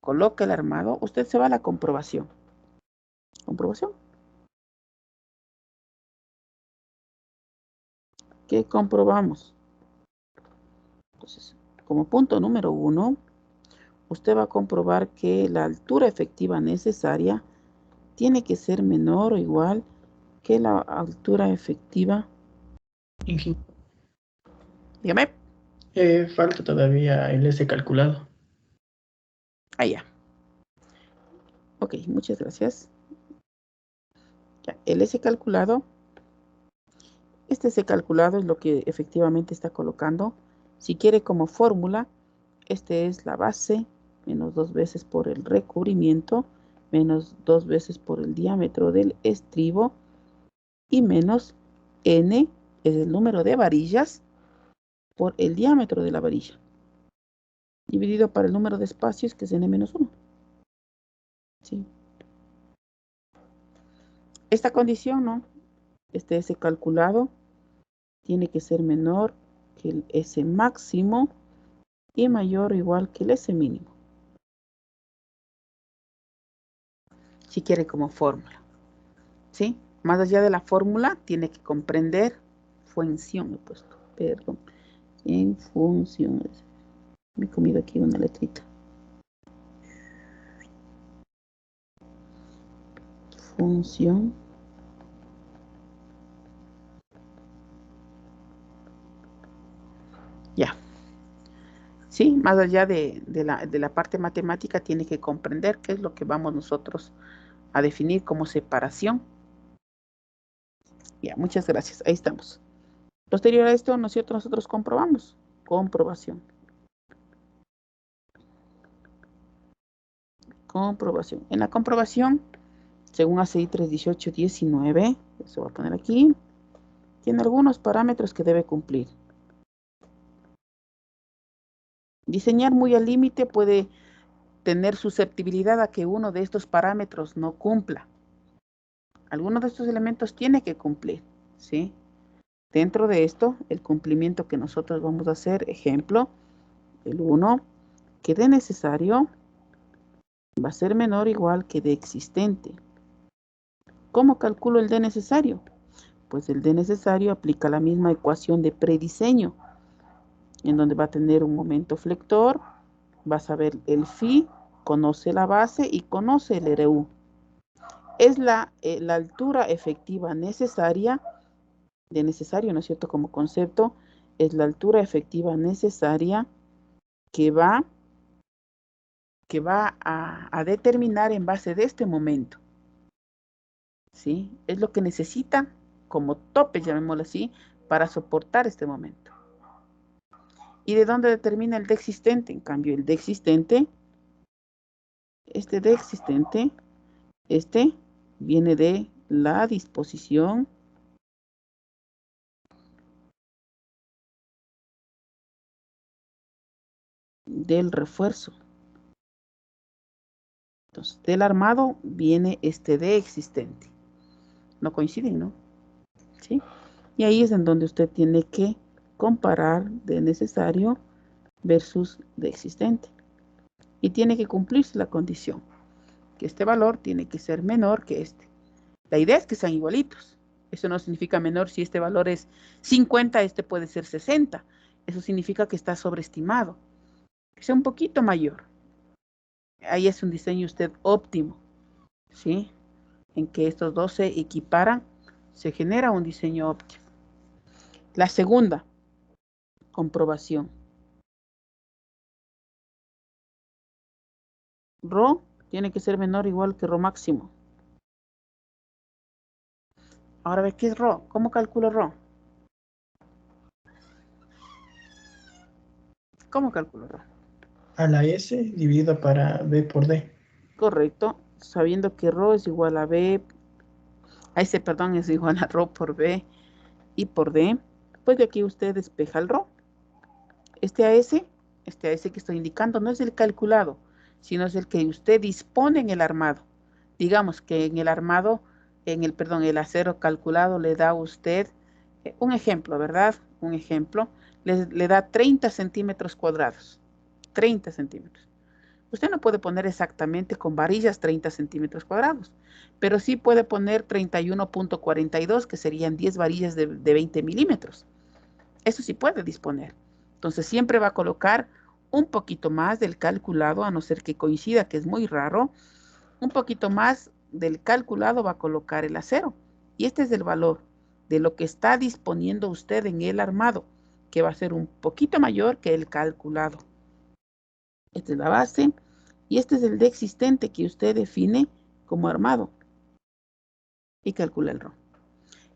coloca el armado, usted se va a la comprobación. ¿Comprobación? ¿Qué comprobamos? Entonces, como punto número 1, usted va a comprobar que la altura efectiva necesaria tiene que ser menor o igual que la altura efectiva. Dígame. Falta todavía el S calculado. Ya. Ok, muchas gracias. Ya, el S calculado. Este S calculado es lo que efectivamente está colocando. Si quiere como fórmula, este es la base menos 2 veces por el recubrimiento, menos 2 veces por el diámetro del estribo y menos N es el número de varillas por el diámetro de la varilla, dividido por el número de espacios, que es N-1. ¿Sí? Esta condición, ¿no? Este S calculado tiene que ser menor que el S máximo y mayor o igual que el S mínimo. Si quiere como fórmula. ¿Sí? Más allá de la fórmula, tiene que comprender función, he puesto, perdón, en función. Me he comido aquí una letrita. Función. Ya. Sí, más allá de la parte matemática, tiene que comprender qué es lo que vamos nosotros a definir como separación. Ya, muchas gracias. Ahí estamos. Posterior a esto, ¿no es cierto? Nosotros comprobamos. Comprobación. Comprobación. En la comprobación, según ACI 318-19, eso voy a poner aquí, tiene algunos parámetros que debe cumplir. Diseñar muy al límite puede tener susceptibilidad a que uno de estos parámetros no cumpla. Alguno de estos elementos tiene que cumplir, ¿sí? Dentro de esto, el cumplimiento que nosotros vamos a hacer, ejemplo, el 1, que de necesario va a ser menor o igual que de existente. ¿Cómo calculo el de necesario? Pues el de necesario aplica la misma ecuación de prediseño, en donde va a tener un momento flector, va a saber el phi, conoce la base y conoce el RU. Es la altura efectiva necesaria, de necesario, ¿no es cierto? Como concepto, es la altura efectiva necesaria que va a determinar en base de este momento. ¿Sí? Es lo que necesita como tope, llamémoslo así, para soportar este momento. ¿Y de dónde determina el D existente? En cambio, el D existente, este D existente, viene de la disposición del refuerzo. Entonces, del armado viene este D existente. No coinciden, ¿no? ¿Sí? Y ahí es en donde usted tiene que comparar de necesario versus de existente. Y tiene que cumplirse la condición, que este valor tiene que ser menor que este. La idea es que sean igualitos. Eso no significa menor. Si este valor es 50, este puede ser 60. Eso significa que está sobreestimado. Que sea un poquito mayor. Ahí es un diseño usted óptimo, ¿sí? En que estos dos se equiparan, se genera un diseño óptimo. La segunda comprobación. Rho tiene que ser menor o igual que Rho máximo. Ahora ve qué es Rho. ¿Cómo calculo Rho? ¿Cómo calculo Rho? A la S dividido para B por D. Correcto. Sabiendo que Rho es igual a B, a S, perdón, es igual a Rho por B y por D, pues de aquí usted despeja el Rho. Este AS que estoy indicando no es el calculado, sino es el que usted dispone en el armado. Digamos que en el armado, el acero calculado le da a usted un ejemplo, ¿verdad? Un ejemplo, le da 30 centímetros cuadrados. 30 centímetros. Usted no puede poner exactamente con varillas 30 centímetros cuadrados, pero sí puede poner 31.42, que serían 10 varillas de 20 milímetros. Eso sí puede disponer. Entonces siempre va a colocar un poquito más del calculado, a no ser que coincida, que es muy raro, un poquito más del calculado va a colocar el acero. Y este es el valor de lo que está disponiendo usted en el armado, que va a ser un poquito mayor que el calculado. Esta es la base y este es el D existente que usted define como armado y calcula el Rho.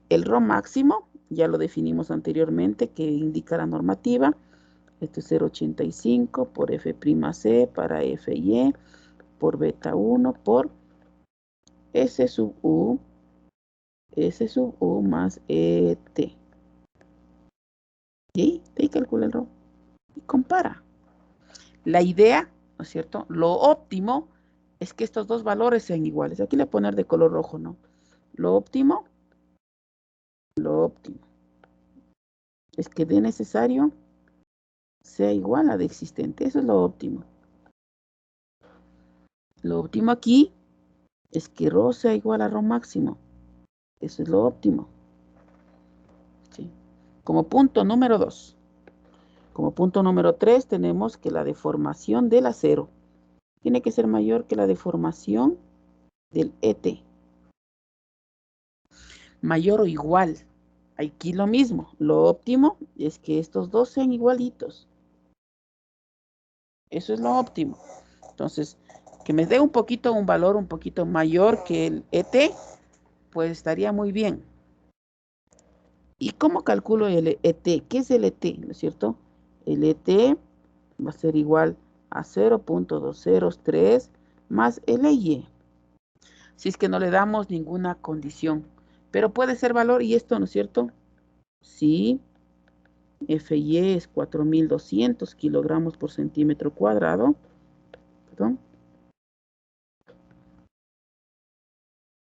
El Rho máximo ya lo definimos anteriormente, que indica la normativa. Esto es 0.85 por F'C para Fy por beta 1 por S sub U más ET. Y ahí calcula el Rho y compara. La idea, ¿no es cierto? Lo óptimo es que estos dos valores sean iguales. Aquí le voy a poner de color rojo, ¿no? Lo óptimo es que de necesario sea igual a de existente. Eso es lo óptimo. Lo óptimo aquí es que Rho sea igual a Rho máximo. Eso es lo óptimo. ¿Sí? Como punto número 2. Como punto número 3 tenemos que la deformación del acero tiene que ser mayor que la deformación del ET. Mayor o igual. Aquí lo mismo. Lo óptimo es que estos dos sean igualitos. Eso es lo óptimo. Entonces, que me dé un valor un poquito mayor que el ET, pues estaría muy bien. ¿Y cómo calculo el ET? ¿Qué es el ET? ¿No es cierto? El ET va a ser igual a 0.203 más LY. Si es que no le damos ninguna condición. Pero puede ser valor y esto, ¿no es cierto? Sí. Fy es 4200 kilogramos por centímetro cuadrado. Perdón.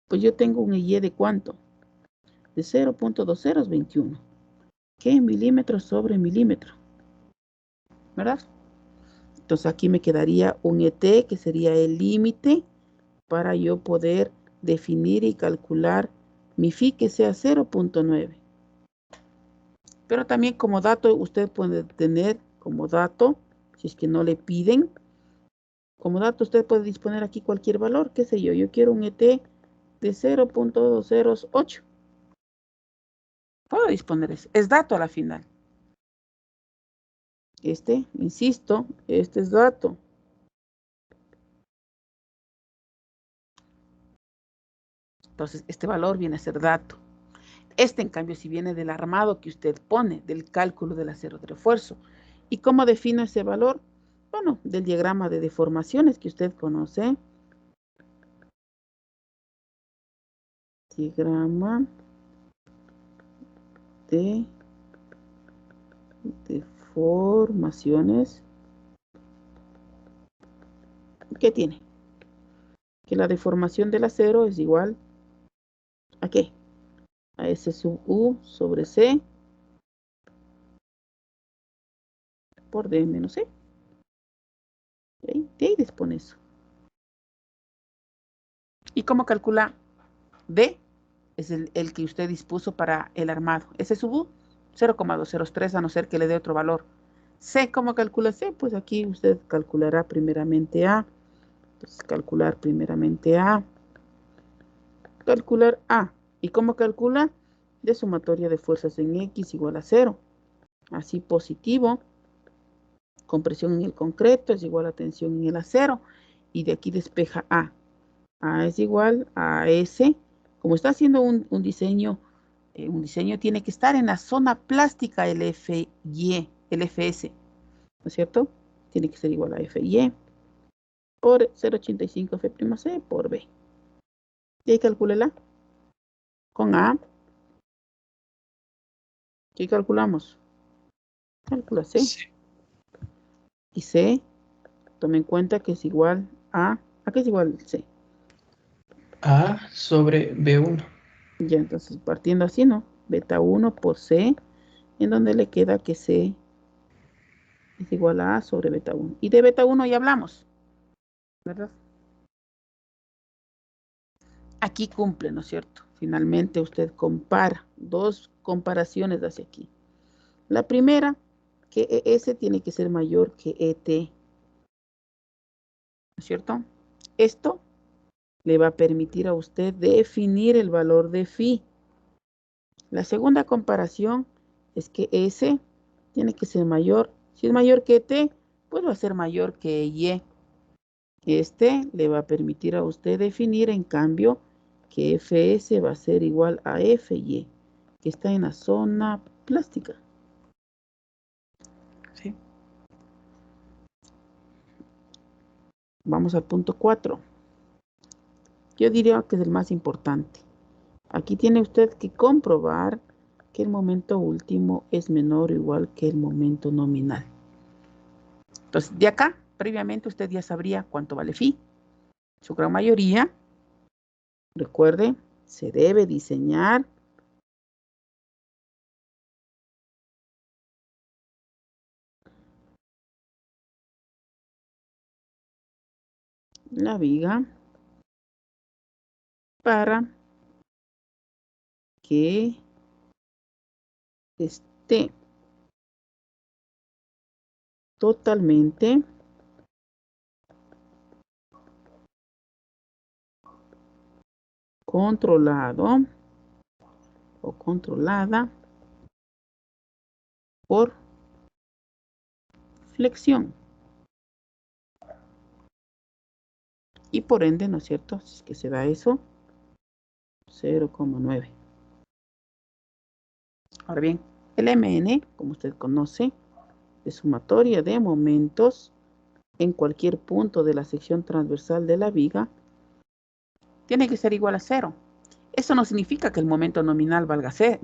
Pues yo tengo un Y de ¿cuánto? De 0.2021. ¿Qué? Milímetros sobre milímetro. ¿Verdad? Entonces aquí me quedaría un ET, que sería el límite para yo poder definir y calcular mi phi, que sea 0.9. Pero también como dato, usted puede tener como dato, si es que no le piden, como dato usted puede disponer aquí cualquier valor, qué sé yo, yo quiero un ET de 0.208. Puedo disponer eso, es dato a la final. Insisto, este es dato. Entonces, este valor viene a ser dato. Este, en cambio, si viene del armado que usted pone, del cálculo del acero de refuerzo. ¿Y cómo defino ese valor? Bueno, del diagrama de deformaciones que usted conoce. Diagrama de deformaciones. ¿Qué tiene? Que la deformación del acero es igual ¿a qué? A S sub U sobre C por D menos C. De ahí dispone eso. ¿Y cómo calcula D? Es el que usted dispuso para el armado. S sub U, 0,203, a no ser que le dé otro valor. C, ¿cómo calcula C? Pues aquí usted calculará primeramente A. Entonces, calcular primeramente A. Calcular A. ¿Y cómo calcula? De sumatoria de fuerzas en X igual a 0. Así positivo. Compresión en el concreto es igual a tensión en el acero. Y de aquí despeja A. A es igual a S. Como está haciendo un diseño tiene que estar en la zona plástica el FY, el FS, ¿no es cierto? Tiene que ser igual a FY por 0,85 F'C por B. Y ahí calcúlela con A. ¿Qué calculamos? Calcula C. Sí. Y C, tome en cuenta que es igual ¿a qué es igual C? A sobre B1. Ya, entonces partiendo así, ¿no? Beta 1 por C, en donde le queda que C es igual a sobre beta 1. Y de beta 1 ya hablamos, ¿verdad? Aquí cumple, ¿no es cierto? Finalmente usted compara, dos comparaciones hacia aquí. La primera, que ES tiene que ser mayor que ET, ¿no es cierto? Esto le va a permitir a usted definir el valor de phi. La segunda comparación es que S tiene que ser mayor. Si es mayor que T, pues va a ser mayor que Y. Este le va a permitir a usted definir, en cambio, que Fs va a ser igual a Fy, que está en la zona plástica. Sí. Vamos al punto 4. Yo diría que es el más importante. Aquí tiene usted que comprobar que el momento último es menor o igual que el momento nominal. Entonces, de acá, previamente usted ya sabría cuánto vale phi. Su gran mayoría, recuerde, se debe diseñar la viga para que esté totalmente controlado o controlada por flexión. Y por ende, ¿no es cierto? Si es que se da eso, 0,9. Ahora bien, el MN, como usted conoce, es sumatoria de momentos en cualquier punto de la sección transversal de la viga, tiene que ser igual a 0. Eso no significa que el momento nominal valga 0,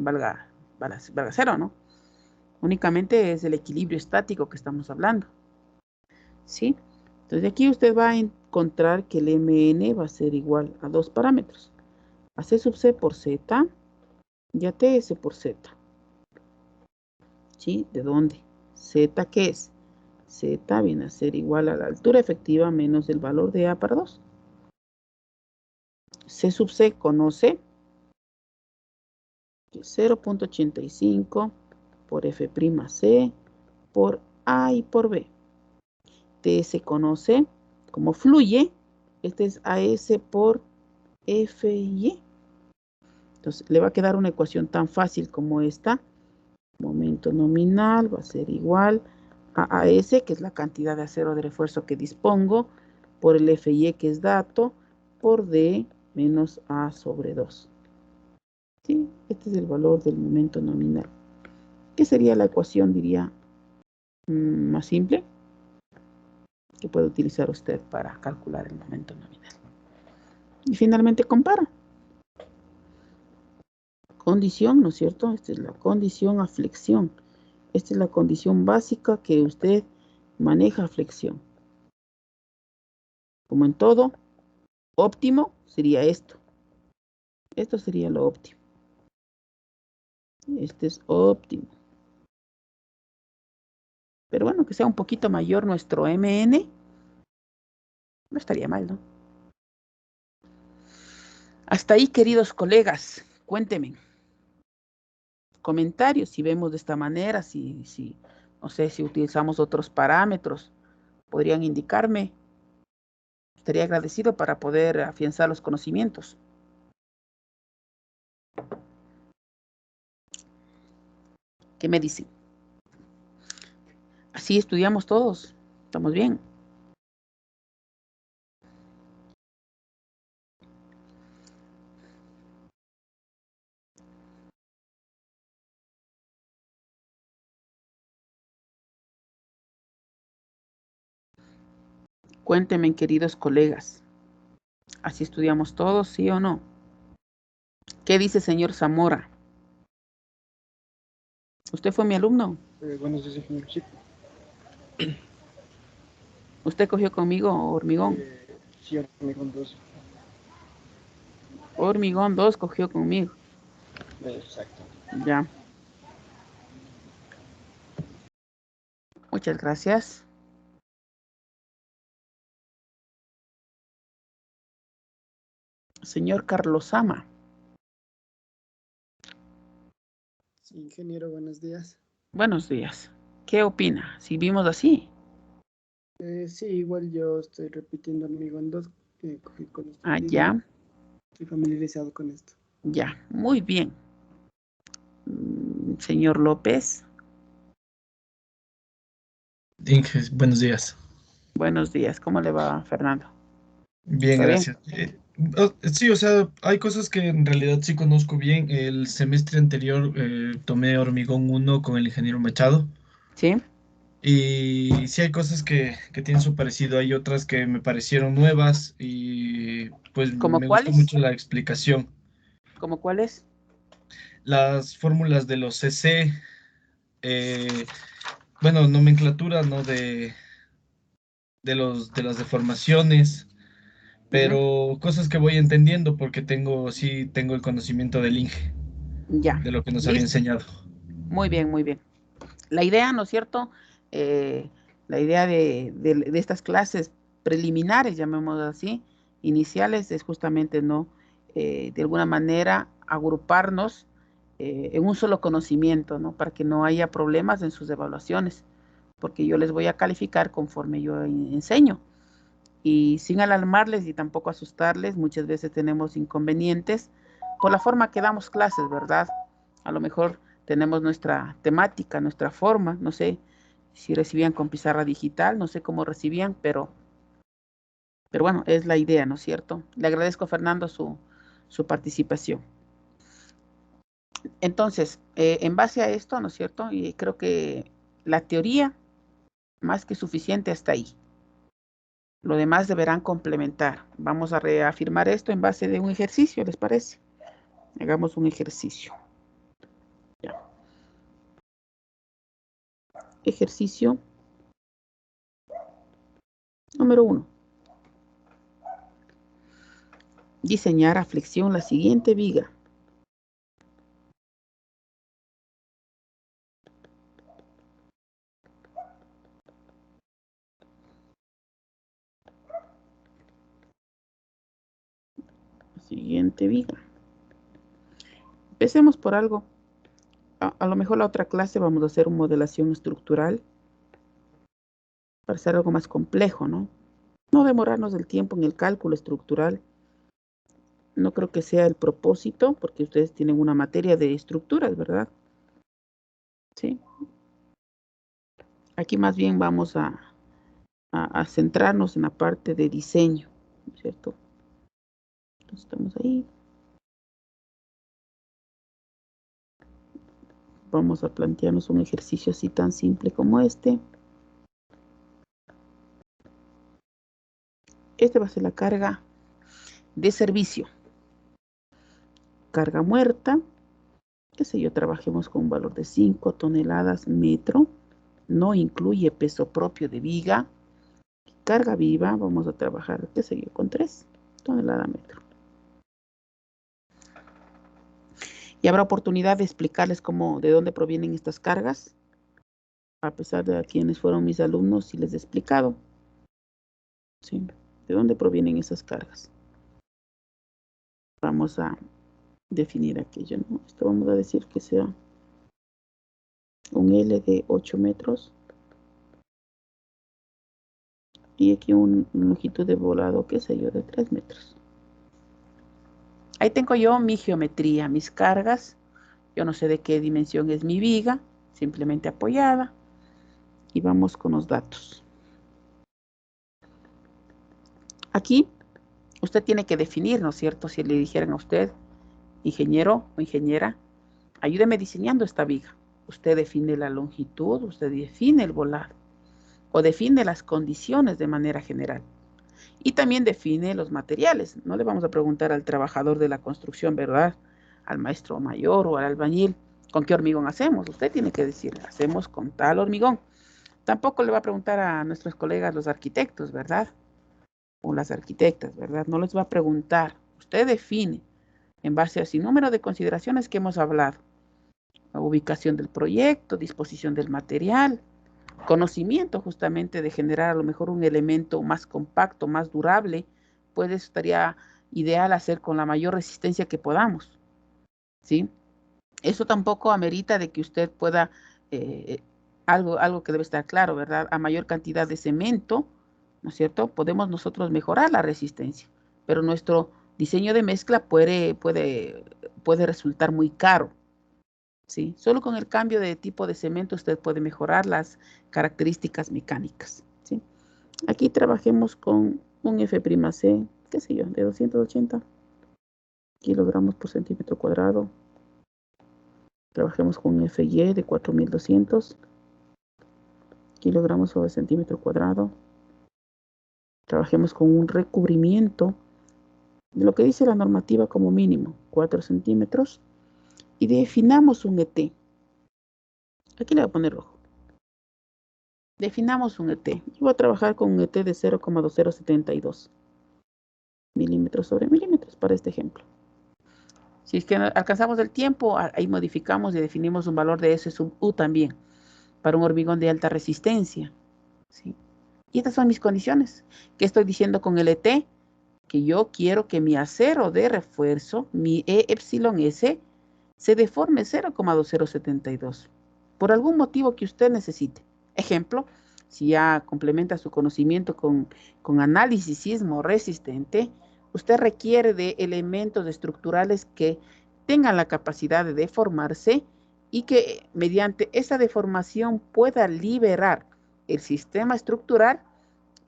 ¿no? Únicamente es el equilibrio estático que estamos hablando. ¿Sí? Entonces aquí usted va a encontrar que el MN va a ser igual a dos parámetros. A C sub C por Z y a TS por Z. ¿Sí? ¿De dónde? Z, ¿qué es? Z viene a ser igual a la altura efectiva menos el valor de A para 2. C sub C conoce que 0,85 por F'C por A y por B. TS conoce cómo fluye. Este es AS por FY. Entonces, le va a quedar una ecuación tan fácil como esta. Momento nominal va a ser igual a AS, que es la cantidad de acero de refuerzo que dispongo, por el FY, que es dato, por D menos A sobre 2. ¿Sí? Este es el valor del momento nominal. ¿Qué sería la ecuación, diría, más simple que puede utilizar usted para calcular el momento nominal? Y finalmente compara. Condición, ¿no es cierto? Esta es la condición a flexión. Esta es la condición básica que usted maneja a flexión. Como en todo, óptimo sería esto. Esto sería lo óptimo. Este es óptimo. Pero bueno, que sea un poquito mayor nuestro MN, no estaría mal, ¿no? Hasta ahí, queridos colegas, cuéntenme. Comentarios, si vemos de esta manera, no sé, si utilizamos otros parámetros, podrían indicarme. Estaría agradecido para poder afianzar los conocimientos. ¿Qué me dicen? Así estudiamos todos. ¿Estamos bien? Cuéntenme, queridos colegas. ¿Así estudiamos todos, sí o no? ¿Qué dice señor Zamora? ¿Usted fue mi alumno? Buenos días, señor. Sí, ¿Usted cogió conmigo hormigón? sí, hormigón 2. Hormigón 2 cogió conmigo. Exacto. Ya. Muchas gracias. Señor Carlos Sama. Sí, ingeniero, buenos días. Buenos días. ¿Qué opina? Si vimos así. Sí, igual yo estoy repitiendo hormigón 2 que cogí con usted Ah, y ya. estoy familiarizado con esto. Ya. Muy bien. Señor López. Inge, buenos días. Buenos días. ¿Cómo le va, Fernando? Bien, ¿Está bien? gracias. Sí, o sea, hay cosas que en realidad sí conozco bien. El semestre anterior tomé hormigón 1 con el ingeniero Machado Sí. y sí hay cosas que tienen su parecido. Hay otras que me parecieron nuevas y pues ¿Cómo me gustó cuáles? mucho la explicación. ¿Cómo cuáles? Las fórmulas de los CC, bueno, nomenclatura, ¿no? De las deformaciones. Ujú. Pero cosas que voy entendiendo porque sí tengo el conocimiento del Inge, Ya. de lo que nos había Listo. enseñado. Muy bien, muy bien. La idea, ¿no es cierto? Eh, la idea de estas clases preliminares, llamémoslo así, iniciales, es justamente, ¿no? De alguna manera agruparnos en un solo conocimiento, ¿no? Para que no haya problemas en sus evaluaciones, porque yo les voy a calificar conforme yo enseño. Y sin alarmarles y tampoco asustarles, muchas veces tenemos inconvenientes por la forma que damos clases, ¿verdad? A lo mejor tenemos nuestra temática, nuestra forma, no sé si recibían con pizarra digital, no sé cómo recibían, pero bueno, es la idea, ¿no es cierto? Le agradezco a Fernando su participación. Entonces, en base a esto, ¿no es cierto? Y creo que la teoría, más que suficiente hasta ahí. Lo demás deberán complementar. Vamos a reafirmar esto en base de un ejercicio, ¿les parece? Hagamos un ejercicio. Ya. Ejercicio número 1. Diseñar a flexión la siguiente viga. Siguiente viga. Empecemos por algo. A lo mejor la otra clase vamos a hacer una modelación estructural para hacer algo más complejo, ¿no? No demorarnos el tiempo en el cálculo estructural. No creo que sea el propósito, porque ustedes tienen una materia de estructuras, ¿verdad? Sí. Aquí más bien vamos a centrarnos en la parte de diseño, ¿cierto? Entonces estamos ahí. vamos a plantearnos un ejercicio así tan simple como este. Este va a ser la carga de servicio. Carga muerta, qué sé yo, trabajemos con un valor de 5 toneladas metro. No incluye peso propio de viga. Carga viva, vamos a trabajar, qué sé yo, con 3 toneladas metro. Y habrá oportunidad de explicarles de dónde provienen estas cargas. A pesar de a quienes fueron mis alumnos, sí les he explicado. ¿Sí? ¿De dónde provienen esas cargas? Vamos a definir aquello, ¿no? Esto vamos a decir que sea un L de 8 metros. Y aquí una longitud de volado, qué sé yo, de 3 metros. Ahí tengo yo mi geometría, mis cargas. Yo no sé de qué dimensión es mi viga, simplemente apoyada. Y vamos con los datos. Aquí usted tiene que definir, ¿no es cierto? Si le dijeran a usted, ingeniero o ingeniera, ayúdeme diseñando esta viga. Usted define la longitud, usted define el volado o define las condiciones de manera general. Y también define los materiales. No le vamos a preguntar al trabajador de la construcción, ¿verdad? Al maestro mayor o al albañil, ¿con qué hormigón hacemos? Usted tiene que decir, hacemos con tal hormigón. Tampoco le va a preguntar a nuestros colegas los arquitectos, ¿verdad? O las arquitectas, ¿verdad? No les va a preguntar. Usted define en base a ese número de consideraciones que hemos hablado. La ubicación del proyecto, disposición del material, conocimiento justamente de generar a lo mejor un elemento más compacto, más durable, pues eso estaría ideal hacer con la mayor resistencia que podamos, ¿sí? Eso tampoco amerita de que usted pueda, algo que debe estar claro, ¿verdad? A mayor cantidad de cemento, ¿no es cierto? Podemos nosotros mejorar la resistencia, pero nuestro diseño de mezcla puede resultar muy caro, ¿sí? Solo con el cambio de tipo de cemento usted puede mejorar las características mecánicas, ¿sí? Aquí trabajemos con un F'C, qué sé yo, de 280 kilogramos por centímetro cuadrado. Trabajemos con un FY de 4200 kilogramos sobre centímetro cuadrado. Trabajemos con un recubrimiento de lo que dice la normativa como mínimo, 4 centímetros. Y definamos un ET. Aquí le voy a poner rojo. Definamos un ET. Yo voy a trabajar con un ET de 0,2072 milímetros sobre milímetros para este ejemplo. Si es que alcanzamos el tiempo, ahí modificamos y definimos un valor de S sub U también, para un hormigón de alta resistencia, ¿sí? Y estas son mis condiciones. ¿Qué estoy diciendo con el ET? Que yo quiero que mi acero de refuerzo, mi E-epsilon-S, se deforme 0,2072. Por algún motivo que usted necesite. Ejemplo, si ya complementa su conocimiento con análisis sismo resistente, usted requiere de elementos estructurales que tengan la capacidad de deformarse y que mediante esa deformación pueda liberar el sistema estructural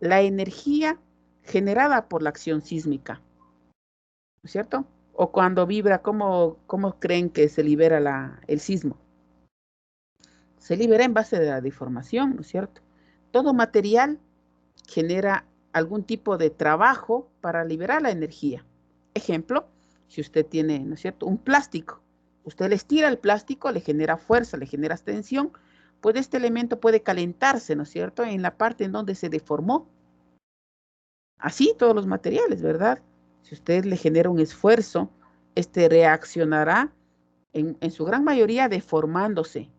la energía generada por la acción sísmica, ¿no es cierto? O cuando vibra, ¿cómo creen que se libera el sismo? Se libera en base de la deformación, ¿no es cierto? Todo material genera algún tipo de trabajo para liberar la energía. Ejemplo, si usted tiene, ¿no es cierto?, un plástico, usted le estira el plástico, le genera fuerza, le genera tensión, pues este elemento puede calentarse, ¿no es cierto?, en la parte en donde se deformó. Así todos los materiales, ¿verdad? Si usted le genera un esfuerzo, este reaccionará en su gran mayoría deformándose,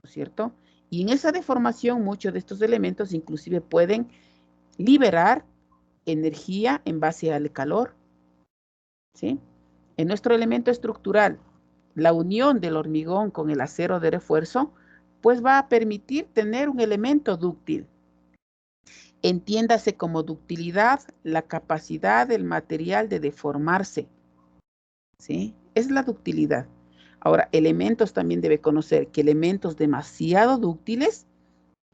¿no es cierto? Y en esa deformación muchos de estos elementos inclusive pueden liberar energía en base al calor, ¿sí? En nuestro elemento estructural, la unión del hormigón con el acero de refuerzo, pues va a permitir tener un elemento dúctil. Entiéndase como ductilidad la capacidad del material de deformarse, ¿sí? Es la ductilidad. Ahora, elementos también debe conocer que elementos demasiado dúctiles,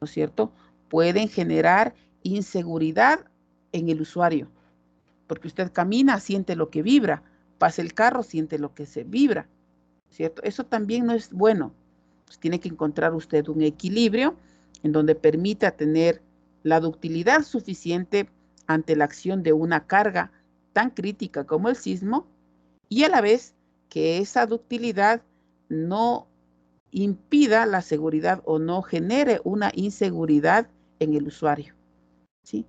¿no es cierto?, pueden generar inseguridad en el usuario, porque usted camina, siente lo que vibra, pasa el carro, siente lo que se vibra, ¿cierto? Eso también no es bueno. Pues tiene que encontrar usted un equilibrio en donde permita tener la ductilidad suficiente ante la acción de una carga tan crítica como el sismo y a la vez que esa ductilidad no impida la seguridad o no genere una inseguridad en el usuario, ¿sí?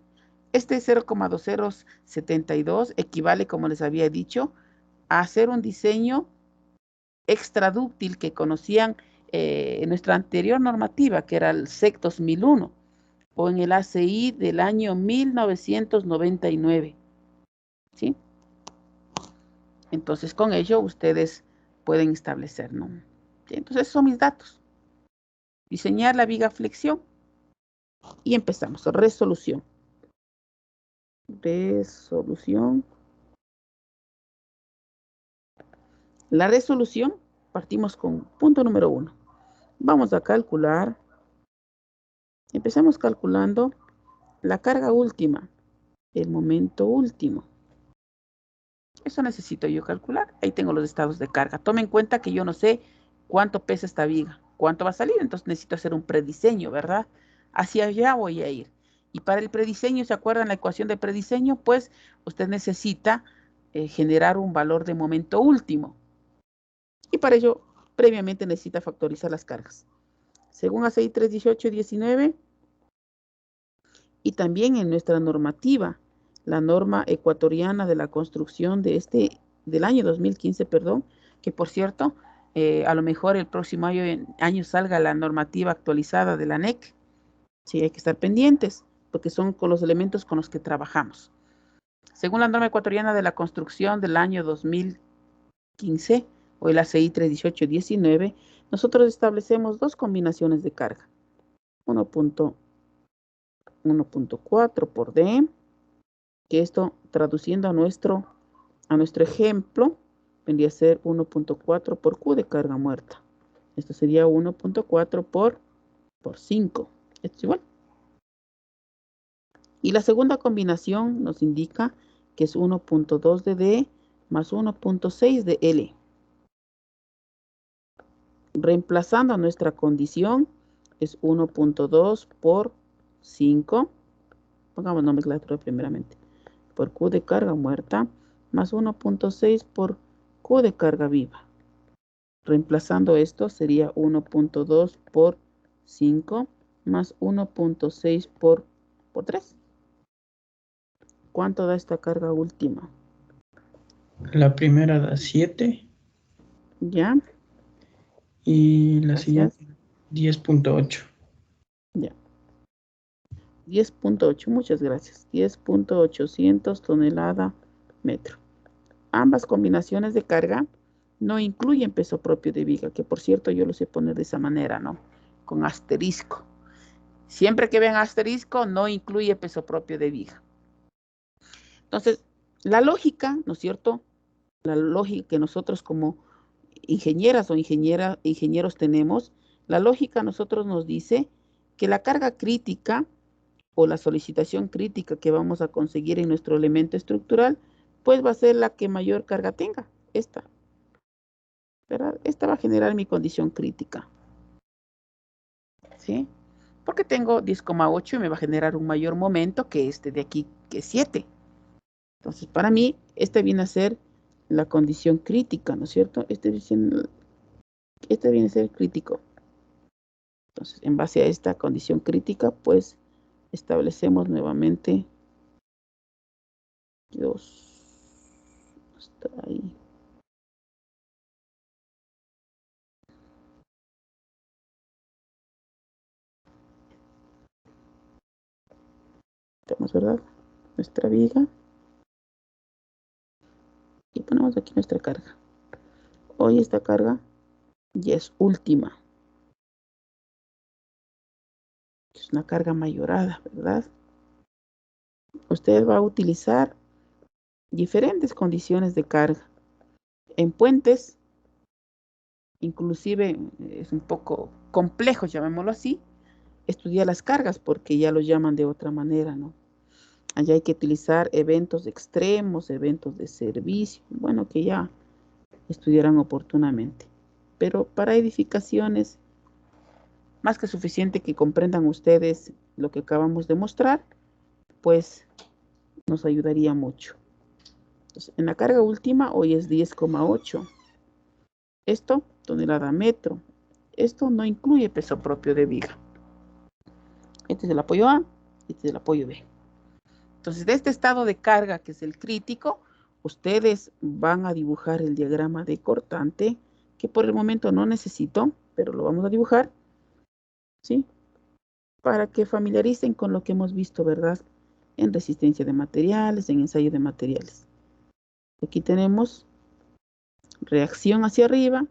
Este 0,2072 equivale, como les había dicho, a hacer un diseño extradúctil que conocían en nuestra anterior normativa, que era el SEC 2001, o en el ACI del año 1999, ¿sí? Entonces, con ello ustedes pueden establecer, ¿no? Entonces, esos son mis datos. Diseñar la viga flexión. Y empezamos. Resolución. Resolución. La resolución, partimos con punto número 1. Vamos a calcular. Empezamos calculando la carga última, el momento último. Eso necesito yo calcular. Ahí tengo los estados de carga. Tome en cuenta que yo no sé cuánto pesa esta viga, cuánto va a salir, entonces necesito hacer un prediseño, ¿verdad? Hacia allá voy a ir. Y para el prediseño, ¿se acuerdan la ecuación de prediseño? Pues usted necesita generar un valor de momento último. Y para ello, previamente necesita factorizar las cargas. Según ACI 318-19, y también en nuestra normativa, la norma ecuatoriana de la construcción del año 2015, perdón, que por cierto, a lo mejor el próximo año salga la normativa actualizada de la ANEC. Sí, hay que estar pendientes, porque son con los elementos con los que trabajamos. Según la norma ecuatoriana de la construcción del año 2015, o el ACI 318-19, nosotros establecemos dos combinaciones de carga. 1.4 por D, que esto traduciendo a nuestro ejemplo, vendría a ser 1.4 por Q de carga muerta. Esto sería 1.4 por 5. Esto es igual. Y la segunda combinación nos indica que es 1.2 de D más 1.6 de L. Reemplazando a nuestra condición, es 1.2 por 5. Pongamos nomenclatura primeramente. Por Q de carga muerta, más 1.6 por Q de carga viva. Reemplazando esto sería 1.2 por 5 más 1.6 por 3. ¿Cuánto da esta carga última? La primera da 7 ¿Ya? y la Gracias. siguiente 10.8. Ya. 10.8, muchas gracias. 10.800 tonelada metro. Ambas combinaciones de carga no incluyen peso propio de viga, que por cierto yo lo sé poner de esa manera, ¿no? Con asterisco. Siempre que vean asterisco, no incluye peso propio de viga. Entonces, la lógica, ¿no es cierto? La lógica que nosotros como ingenieras o ingenieros tenemos, la lógica a nosotros nos dice que la carga crítica o la solicitación crítica que vamos a conseguir en nuestro elemento estructural, pues va a ser la que mayor carga tenga, esta. ¿Verdad? Esta va a generar mi condición crítica. ¿Sí? Porque tengo 10,8 y me va a generar un mayor momento que este de aquí, que es 7. Entonces, para mí, esta viene a ser la condición crítica, ¿no es cierto? Este viene a ser crítico. Entonces, en base a esta condición crítica, pues, establecemos nuevamente 2. Hasta ahí. Tenemos, ¿verdad? Nuestra viga. Y ponemos aquí nuestra carga. Hoy esta carga ya es última. Es una carga mayorada, ¿verdad? Usted va a utilizar diferentes condiciones de carga. En puentes, inclusive es un poco complejo, llamémoslo así, estudiar las cargas porque ya lo llaman de otra manera, ¿no? Allá hay que utilizar eventos extremos, eventos de servicio, bueno, que ya estudiarán oportunamente. Pero para edificaciones más que suficiente que comprendan ustedes lo que acabamos de mostrar, pues nos ayudaría mucho. Entonces, en la carga última hoy es 10,8. Esto, tonelada metro. Esto no incluye peso propio de viga. Este es el apoyo A, este es el apoyo B. Entonces, de este estado de carga, que es el crítico, ustedes van a dibujar el diagrama de cortante, que por el momento no necesito, pero lo vamos a dibujar, ¿sí? Para que familiaricen con lo que hemos visto, ¿verdad? En resistencia de materiales, en ensayo de materiales. Aquí tenemos reacción hacia arriba,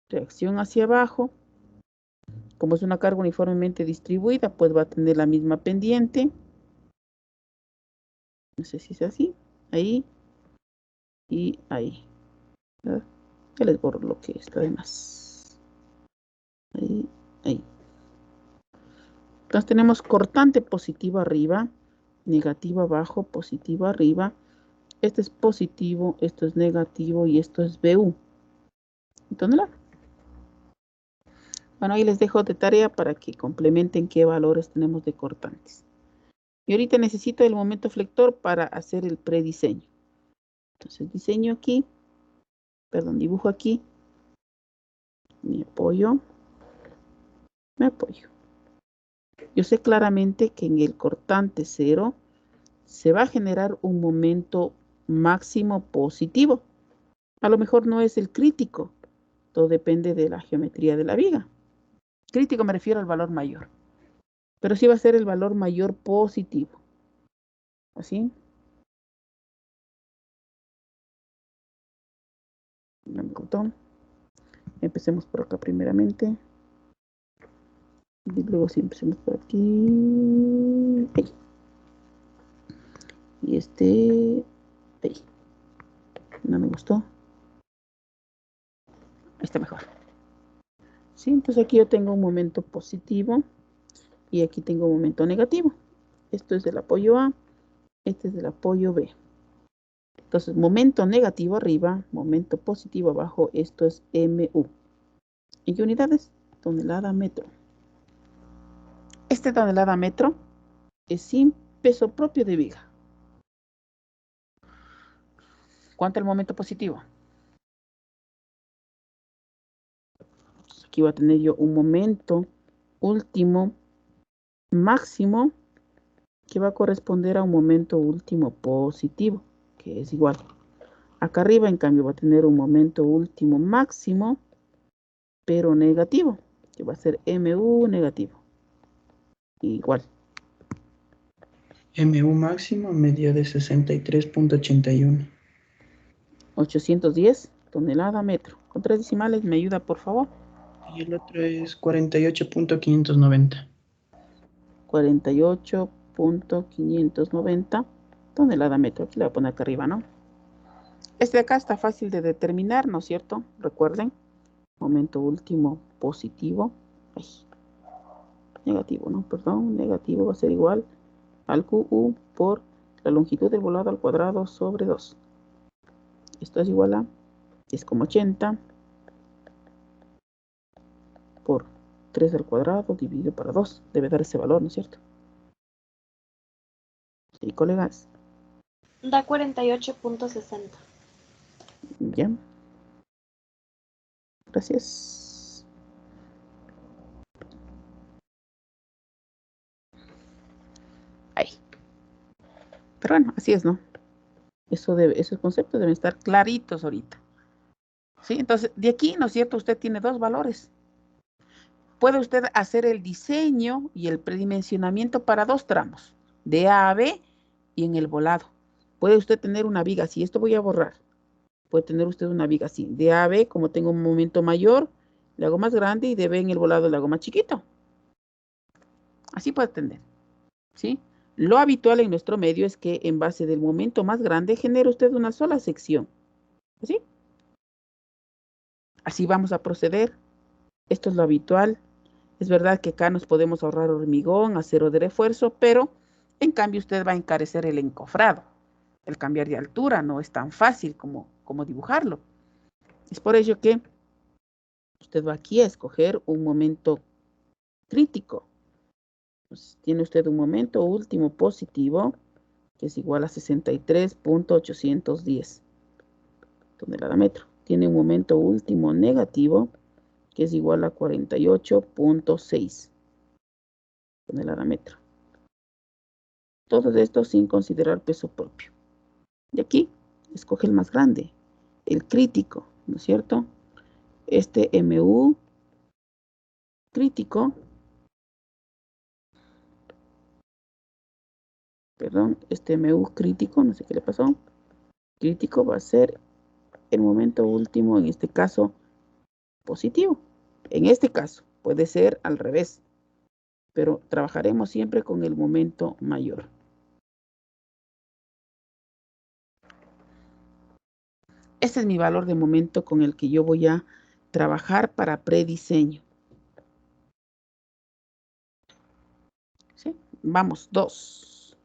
reacción hacia abajo. Como es una carga uniformemente distribuida, pues va a tener la misma pendiente. No sé si es así. Ahí y ahí. ¿Verdad? Ya les borro lo que está de más. Ahí, ahí. Entonces tenemos cortante positivo arriba, negativo abajo, positivo arriba. Este es positivo, esto es negativo y esto es BU. Entonces, bueno, ahí les dejo de tarea para que complementen qué valores tenemos de cortantes. Y ahorita necesito el momento flector para hacer el prediseño. Entonces diseño aquí, perdón, dibujo aquí, me apoyo. Yo sé claramente que en el cortante 0 se va a generar un momento máximo positivo. A lo mejor no es el crítico, todo depende de la geometría de la viga. Crítico me refiero al valor mayor, pero sí va a ser el valor mayor positivo. ¿Así? Dame un botón. Empecemos por acá primeramente. Y luego sí empecemos por aquí. Ahí. Y ahí. No me gustó. Ahí está mejor. Sí, entonces aquí yo tengo un momento positivo y aquí tengo un momento negativo. Esto es del apoyo A, este es del apoyo B. Entonces, momento negativo arriba, momento positivo abajo, esto es MU. ¿En qué unidades? Tonelada metro. Este tonelada metro es sin peso propio de viga. ¿Cuánto es el momento positivo? Entonces, aquí voy a tener yo un momento último máximo que va a corresponder a un momento último positivo, que es igual. Acá arriba, en cambio, va a tener un momento último máximo, pero negativo, que va a ser MU negativo. Igual. MU máximo medida de 63.81. 810 tonelada metro. Con 3 decimales, ¿me ayuda, por favor? Y el otro es 48.590. 48.590 tonelada metro. Aquí le voy a poner acá arriba, ¿no? Este de acá está fácil de determinar, ¿no es cierto? Recuerden, momento último positivo. Ay, negativo, no, perdón, negativo va a ser igual al QU por la longitud del volado al cuadrado sobre 2. Esto es igual a 10,80 por 3 al cuadrado dividido para 2. Debe dar ese valor, ¿no es cierto? Sí, colegas. Da 48.60. Ya. Gracias. Ahí. Pero bueno, así es, ¿no? Esos conceptos deben estar claritos ahorita. ¿Sí? Entonces, de aquí, ¿no es cierto? Usted tiene dos valores. Puede usted hacer el diseño y el predimensionamiento para dos tramos, de A a B y en el volado. Puede usted tener una viga así, esto voy a borrar. Puede tener usted una viga así, de A a B, como tengo un momento mayor, le hago más grande y de B en el volado le hago más chiquito. Así puede tener, ¿sí? Lo habitual en nuestro medio es que en base del momento más grande genere usted una sola sección. ¿Sí? Así vamos a proceder. Esto es lo habitual. Es verdad que acá nos podemos ahorrar hormigón, acero de refuerzo, pero en cambio usted va a encarecer el encofrado. El cambiar de altura no es tan fácil como dibujarlo. Es por ello que usted va aquí a escoger un momento crítico. Pues tiene usted un momento último positivo que es igual a 63.810 tonelada metro. Tiene un momento último negativo que es igual a 48.6 tonelada metro. Todo esto sin considerar peso propio. Y aquí escoge el más grande, el crítico, ¿no es cierto? Este MU crítico, este MU crítico, no sé qué le pasó, crítico va a ser el momento último, en este caso, positivo. En este caso, puede ser al revés, pero trabajaremos siempre con el momento mayor. Este es mi valor de momento con el que yo voy a trabajar para prediseño. ¿Sí? Vamos, 2.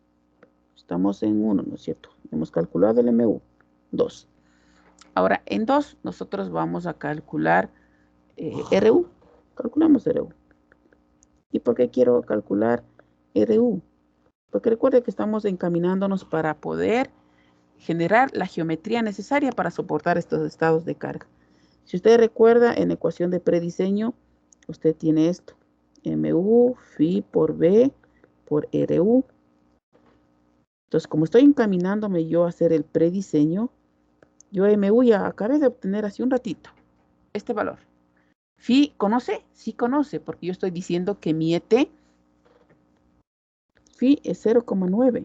Estamos en 1, ¿no es cierto? Hemos calculado el MU, 2. Ahora, en 2, nosotros vamos a calcular RU. Calculamos RU. ¿Y por qué quiero calcular RU? Porque recuerde que estamos encaminándonos para poder generar la geometría necesaria para soportar estos estados de carga. Si usted recuerda, en la ecuación de prediseño, usted tiene esto. MU, phi por B por RU. Entonces, como estoy encaminándome yo a hacer el prediseño, yo MU ya acabé de obtener hace un ratito este valor. Phi, ¿conoce? Sí conoce, porque yo estoy diciendo que mi ET, phi es 0,9.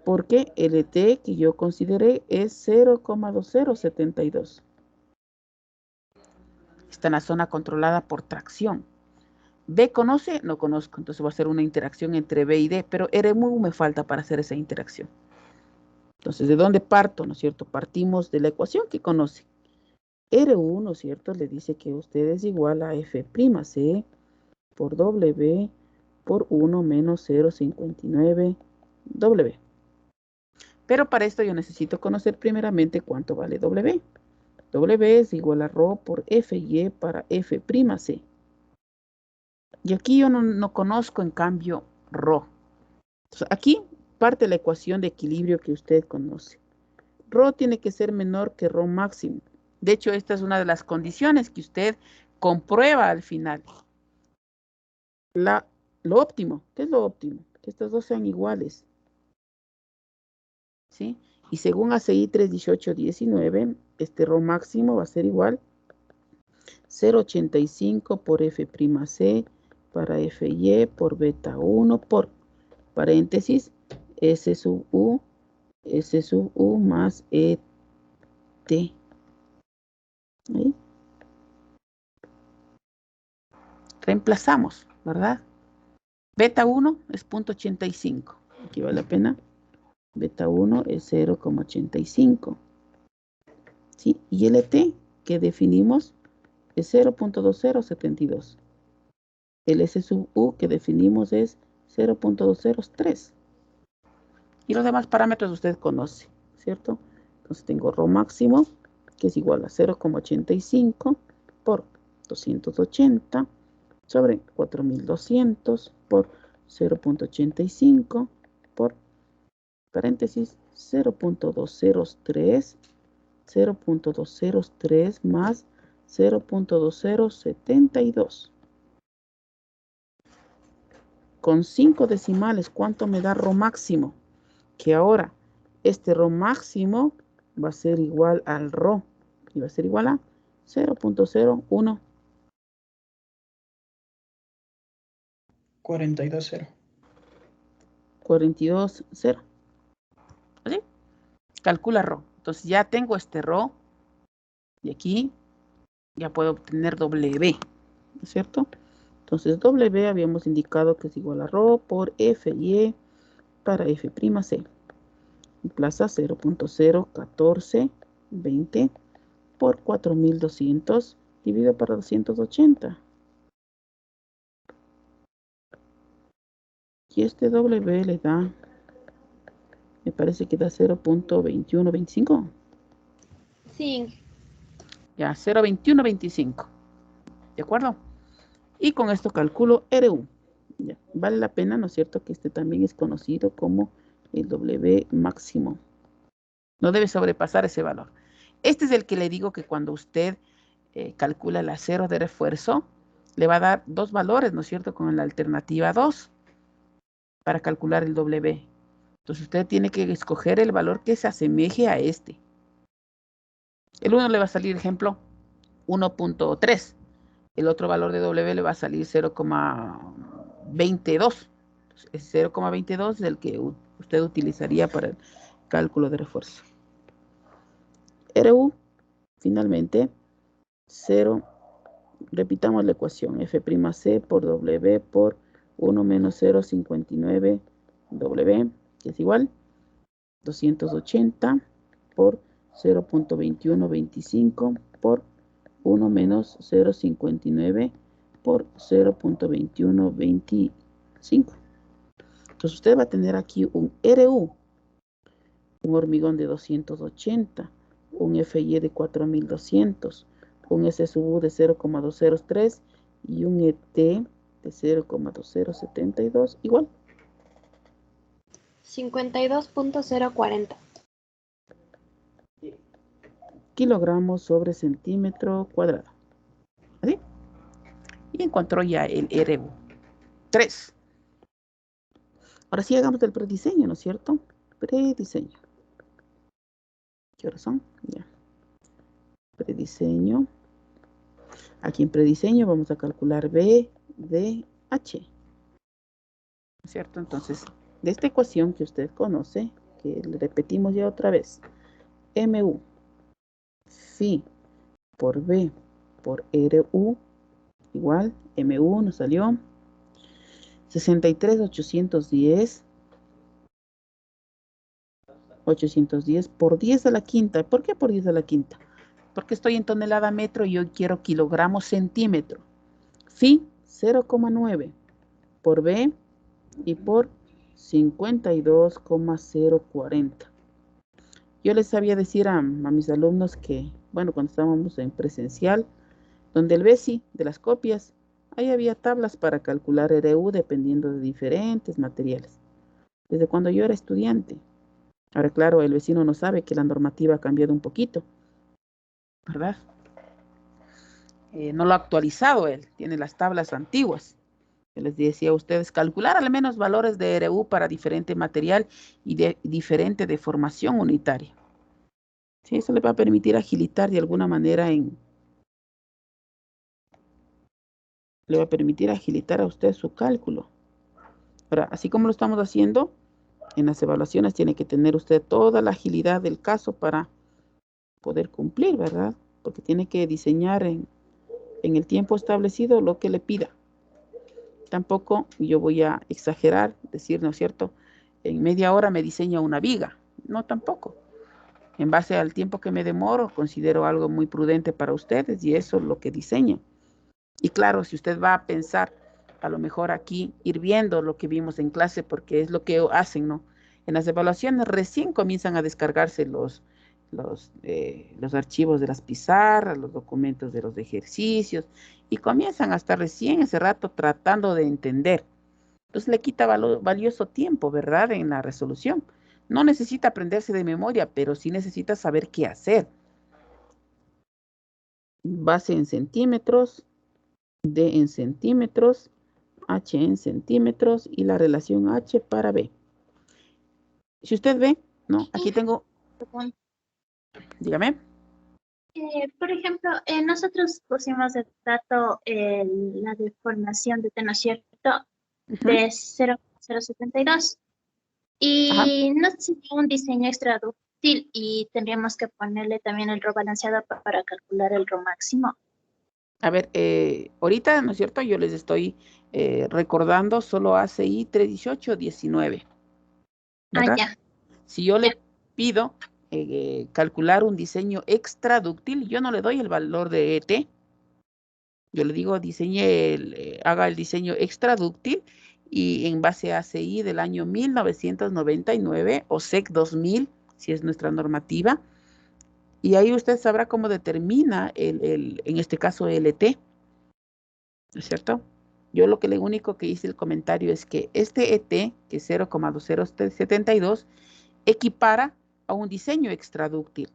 Porque el ET que yo consideré es 0,2072. Está en la zona controlada por tracción. B conoce, no conozco, entonces va a ser una interacción entre B y D, pero RMU me falta para hacer esa interacción. Entonces, ¿de dónde parto? ¿No es cierto? Partimos de la ecuación que conoce. RU, ¿no es cierto? Le dice que usted es igual a F'C por W por 1 menos 0,59 W. Pero para esto yo necesito conocer primeramente cuánto vale W. W es igual a ρ por Fy para F'C. Y aquí yo no conozco, en cambio, ρ. Entonces, aquí parte la ecuación de equilibrio que usted conoce. Ρ tiene que ser menor que ρ máximo. De hecho, esta es una de las condiciones que usted comprueba al final. Lo óptimo. ¿Qué es lo óptimo? Que estas dos sean iguales. ¿Sí? Y según ACI 31819, este ρ máximo va a ser igual 0,85 por F'C para Fy por beta 1 por paréntesis S sub U más ET. ¿Ahí? Reemplazamos, ¿verdad? Beta 1 es 0,85. Aquí vale la pena. Beta 1 es 0,85. ¿Sí? Y el ET que definimos es 0,2072. El S sub U que definimos es 0,203. Y los demás parámetros usted conoce, ¿cierto? Entonces tengo ρ máximo, que es igual a 0,85 por 280 sobre 4200 por 0,85 por paréntesis 0,203 más 0,2072. Con 5 decimales, ¿cuánto me da ρ máximo? Que ahora este ρ máximo va a ser igual al ρ y va a ser igual a 0,01. 42,0. 42,0. ¿Así? Calcula ρ. Entonces ya tengo este ρ y aquí ya puedo obtener W, ¿no es cierto? Entonces W habíamos indicado que es igual a ρ por Fy para F'C. Plaza 0,01420 por 4200 dividido para 280. Y este W le da, me parece que da 0,2125. Sí. Ya, 0,2125. ¿De acuerdo? Y con esto calculo RU. Ya, vale la pena, ¿no es cierto?, que este también es conocido como el W máximo. No debe sobrepasar ese valor. Este es el que le digo que cuando usted calcula el acero de refuerzo, le va a dar dos valores, ¿no es cierto?, con la alternativa 2 para calcular el W. Entonces usted tiene que escoger el valor que se asemeje a este. El 1 le va a salir, ejemplo, 1.3. El otro valor de W le va a salir 0,22. Es 0,22 el que usted utilizaría para el cálculo de refuerzo. RU, finalmente, 0. Repitamos la ecuación. F'C por W por 1 menos 0,59 W, que es igual 280 por 0.2125 por 1 menos 0.59 por 0.2125. Entonces usted va a tener aquí un RU, un hormigón de 280, un FY de 4200, un S sub U de 0,203 y un ET de 0,2072, igual. 52.040. Kilogramos sobre centímetro cuadrado. ¿Así? Y encontró ya el RU. 3. Ahora sí hagamos el prediseño, ¿no es cierto? Prediseño. ¿Qué horas son? Ya. Prediseño. Aquí en prediseño vamos a calcular B de H. ¿No es cierto? Entonces, de esta ecuación que usted conoce, que le repetimos ya otra vez, MU, phi por B por RU, igual, MU nos salió 63,810 por 10 a la quinta. ¿Por qué por 10 a la quinta? Porque estoy en tonelada metro y yo quiero kilogramos centímetro. Phi 0,9 por B y por 52,040. Yo les sabía decir a mis alumnos que, bueno, cuando estábamos en presencial, donde el BESI de las copias, ahí había tablas para calcular RU dependiendo de diferentes materiales. Desde cuando yo era estudiante. Ahora, claro, el vecino no sabe que la normativa ha cambiado un poquito, ¿verdad? No lo ha actualizado él, tiene las tablas antiguas. Yo les decía a ustedes, calcular al menos valores de RU para diferente material y de diferente deformación unitaria. Sí, eso le va a permitir agilitar de alguna manera le va a permitir agilitar a usted su cálculo. Ahora, así como lo estamos haciendo, en las evaluaciones tiene que tener usted toda la agilidad del caso para poder cumplir, ¿verdad? Porque tiene que diseñar en el tiempo establecido lo que le pida. Tampoco yo voy a exagerar, decir, ¿no es cierto? En media hora me diseña una viga. No, tampoco. En base al tiempo que me demoro, considero algo muy prudente para ustedes y eso es lo que diseñan. Y claro, si usted va a pensar, a lo mejor aquí, ir viendo lo que vimos en clase, porque es lo que hacen, ¿no? En las evaluaciones recién comienzan a descargarse los archivos de las pizarras, los documentos de los ejercicios, y comienzan hasta recién ese rato tratando de entender. Entonces le quita valioso tiempo, ¿verdad?, en la resolución. No necesita aprenderse de memoria, pero sí necesita saber qué hacer. Base en centímetros, D en centímetros, H en centímetros y la relación H para B. Si usted ve, ¿no? Aquí tengo, dígame. Por ejemplo, nosotros pusimos de dato la deformación de T, ¿no es cierto? De 0,072 y no sería un diseño extradúctil y tendríamos que ponerle también el RO balanceado para calcular el RO máximo. A ver, ahorita, ¿no es cierto? Yo les estoy recordando solo ACI 318-19. ¿Verdad? Ya. Si yo le pido calcular un diseño extradúctil, yo no le doy el valor de ET. Yo le digo, haga el diseño extradúctil y en base a ACI del año 1999 o SEC 2000, si es nuestra normativa, y ahí usted sabrá cómo determina en este caso el ET. ¿no es cierto? Yo lo único que hice el comentario es que este ET, que es 0,2072, equipara a un diseño extradúctil.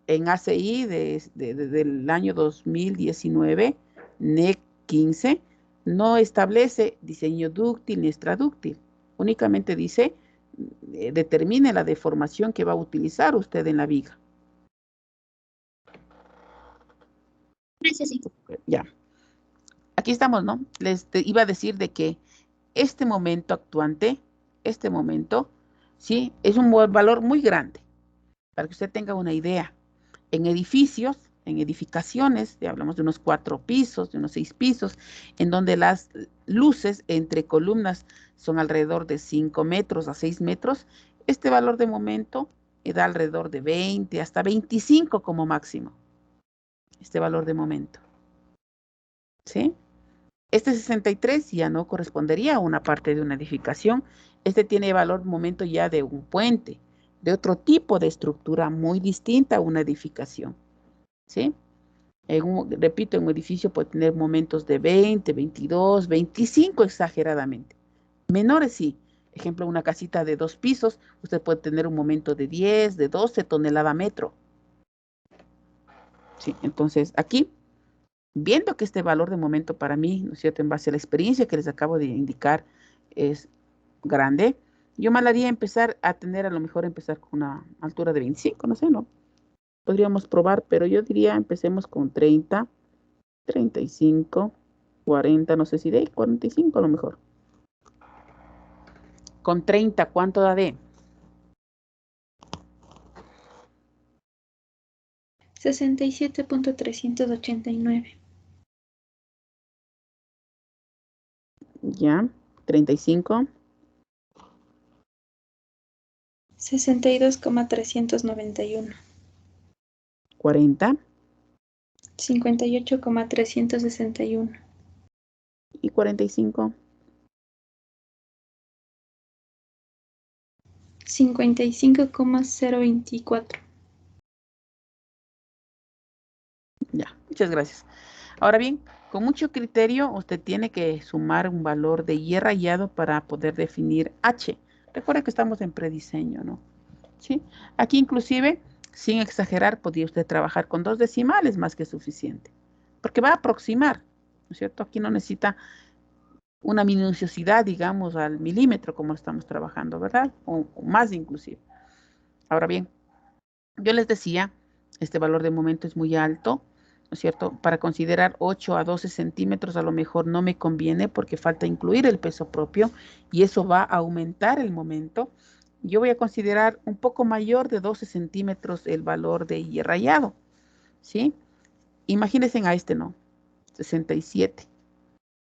En ACI del año 2019, NEC 15, no establece diseño dúctil ni extradúctil. Únicamente dice, determine la deformación que va a utilizar usted en la viga. Gracias, sí. Ya. Aquí estamos, ¿no? Les iba a decir de que este momento actuante, este momento, ¿sí? Es un valor muy grande, para que usted tenga una idea. En edificios, en edificaciones, ya hablamos de unos 4 pisos, de unos 6 pisos, en donde las luces entre columnas son alrededor de 5 metros a 6 metros, este valor de momento da alrededor de 20 hasta 25 como máximo. Este valor de momento. ¿Sí? Este 63 ya no correspondería a una parte de una edificación. Este tiene valor momento ya de un puente, de otro tipo de estructura muy distinta a una edificación. ¿Sí? Repito, en un edificio puede tener momentos de 20, 22, 25 exageradamente. Menores sí. Ejemplo, una casita de 2 pisos, usted puede tener un momento de 10, de 12 toneladas metro. Sí, entonces aquí, viendo que este valor de momento para mí, ¿no es cierto?, en base a la experiencia que les acabo de indicar, es grande, yo me haría empezar a tener, a lo mejor empezar con una altura de 25, no sé, ¿no? Podríamos probar, pero yo diría empecemos con 30, 35, 40, no sé si de 45 a lo mejor. Con 30, ¿cuánto da de? 67.389. Ya, 35. 62.391. 40. 58.361. Y 45. 55.024. Ya, muchas gracias. Ahora bien, con mucho criterio, usted tiene que sumar un valor de Y rayado para poder definir H. Recuerda que estamos en prediseño, ¿no? ¿Sí? Aquí inclusive, sin exagerar, podría usted trabajar con 2 decimales más que suficiente. Porque va a aproximar, ¿no es cierto? Aquí no necesita una minuciosidad, digamos, al milímetro como estamos trabajando, ¿verdad? O más inclusive. Ahora bien, yo les decía, este valor de momento es muy alto, ¿no es cierto? Para considerar 8 a 12 centímetros a lo mejor no me conviene porque falta incluir el peso propio y eso va a aumentar el momento. Yo voy a considerar un poco mayor de 12 centímetros el valor de Y rayado, ¿sí? Imagínense a este, ¿no? 67.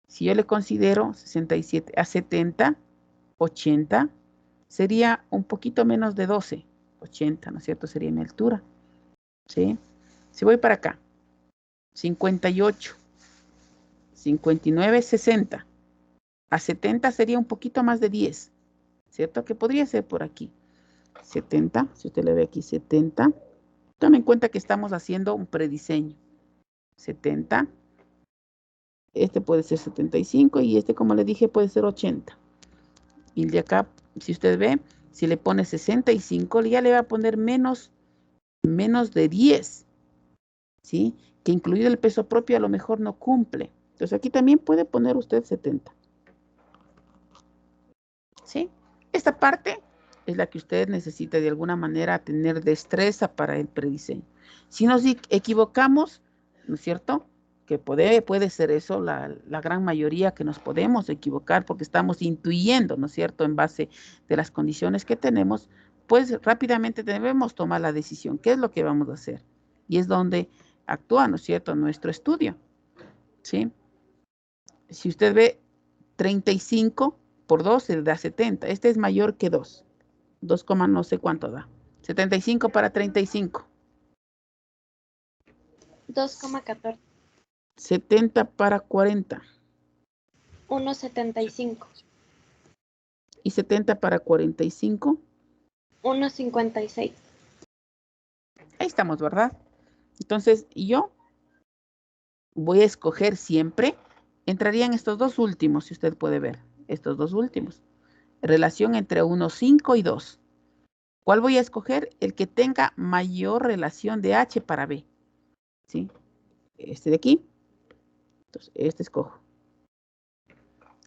Si yo le considero 67 a 70, 80, sería un poquito menos de 12, 80, ¿no es cierto? Sería mi altura, ¿sí? Si voy para acá, 58, 59, 60, a 70 sería un poquito más de 10, ¿cierto? Que podría ser por aquí, 70, si usted le ve aquí, 70. Tome en cuenta que estamos haciendo un prediseño, 70, este puede ser 75 y este, como le dije, puede ser 80. Y el de acá, si usted ve, si le pone 65, ya le va a poner menos de 10, ¿sí? Que incluido el peso propio a lo mejor no cumple. Entonces aquí también puede poner usted 70. ¿Sí? Esta parte es la que usted necesita de alguna manera tener destreza para el prediseño. Si nos equivocamos, ¿no es cierto?, que puede ser eso, la gran mayoría que nos podemos equivocar porque estamos intuyendo, ¿no es cierto?, en base de las condiciones que tenemos, pues rápidamente debemos tomar la decisión. ¿Qué es lo que vamos a hacer? Y es donde actúa, ¿no es cierto?, nuestro estudio. ¿Sí? Si usted ve 35 por 2 se da 70. Este es mayor que 2. 2, no sé cuánto da. 75 para 35. 2,14. 70 para 40. 1,75. Y 70 para 45. 1,56. Ahí estamos, ¿verdad? Entonces, yo voy a escoger siempre entrarían estos dos últimos, si usted puede ver. Estos dos últimos. Relación entre 1, 5 y 2. ¿Cuál voy a escoger? El que tenga mayor relación de H para B. ¿Sí? Este de aquí. Entonces, este escojo.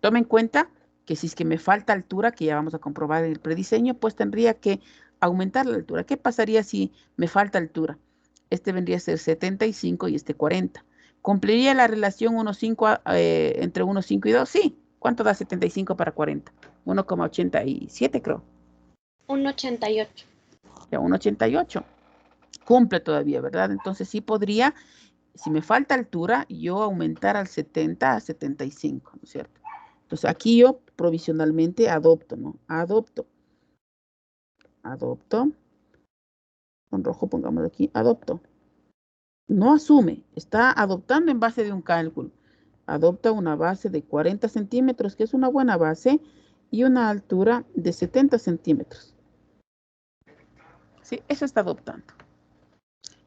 Tome en cuenta que si es que me falta altura, que ya vamos a comprobar en el prediseño, pues tendría que aumentar la altura. ¿Qué pasaría si me falta altura? Este vendría a ser 75 y este 40. ¿Cumpliría la relación 1,5 entre 1, 5 y 2? Sí. ¿Cuánto da 75 para 40? 1,87 creo. 1,88. Ya 1,88. Cumple todavía, ¿verdad? Entonces sí podría, si me falta altura, yo aumentar al 70 a 75, ¿no es cierto? Entonces aquí yo provisionalmente adopto, ¿no? Adopto. Con rojo pongamos aquí, adopto. No asume, está adoptando en base de un cálculo. Adopta una base de 40 centímetros, que es una buena base, y una altura de 70 centímetros. Sí, eso está adoptando.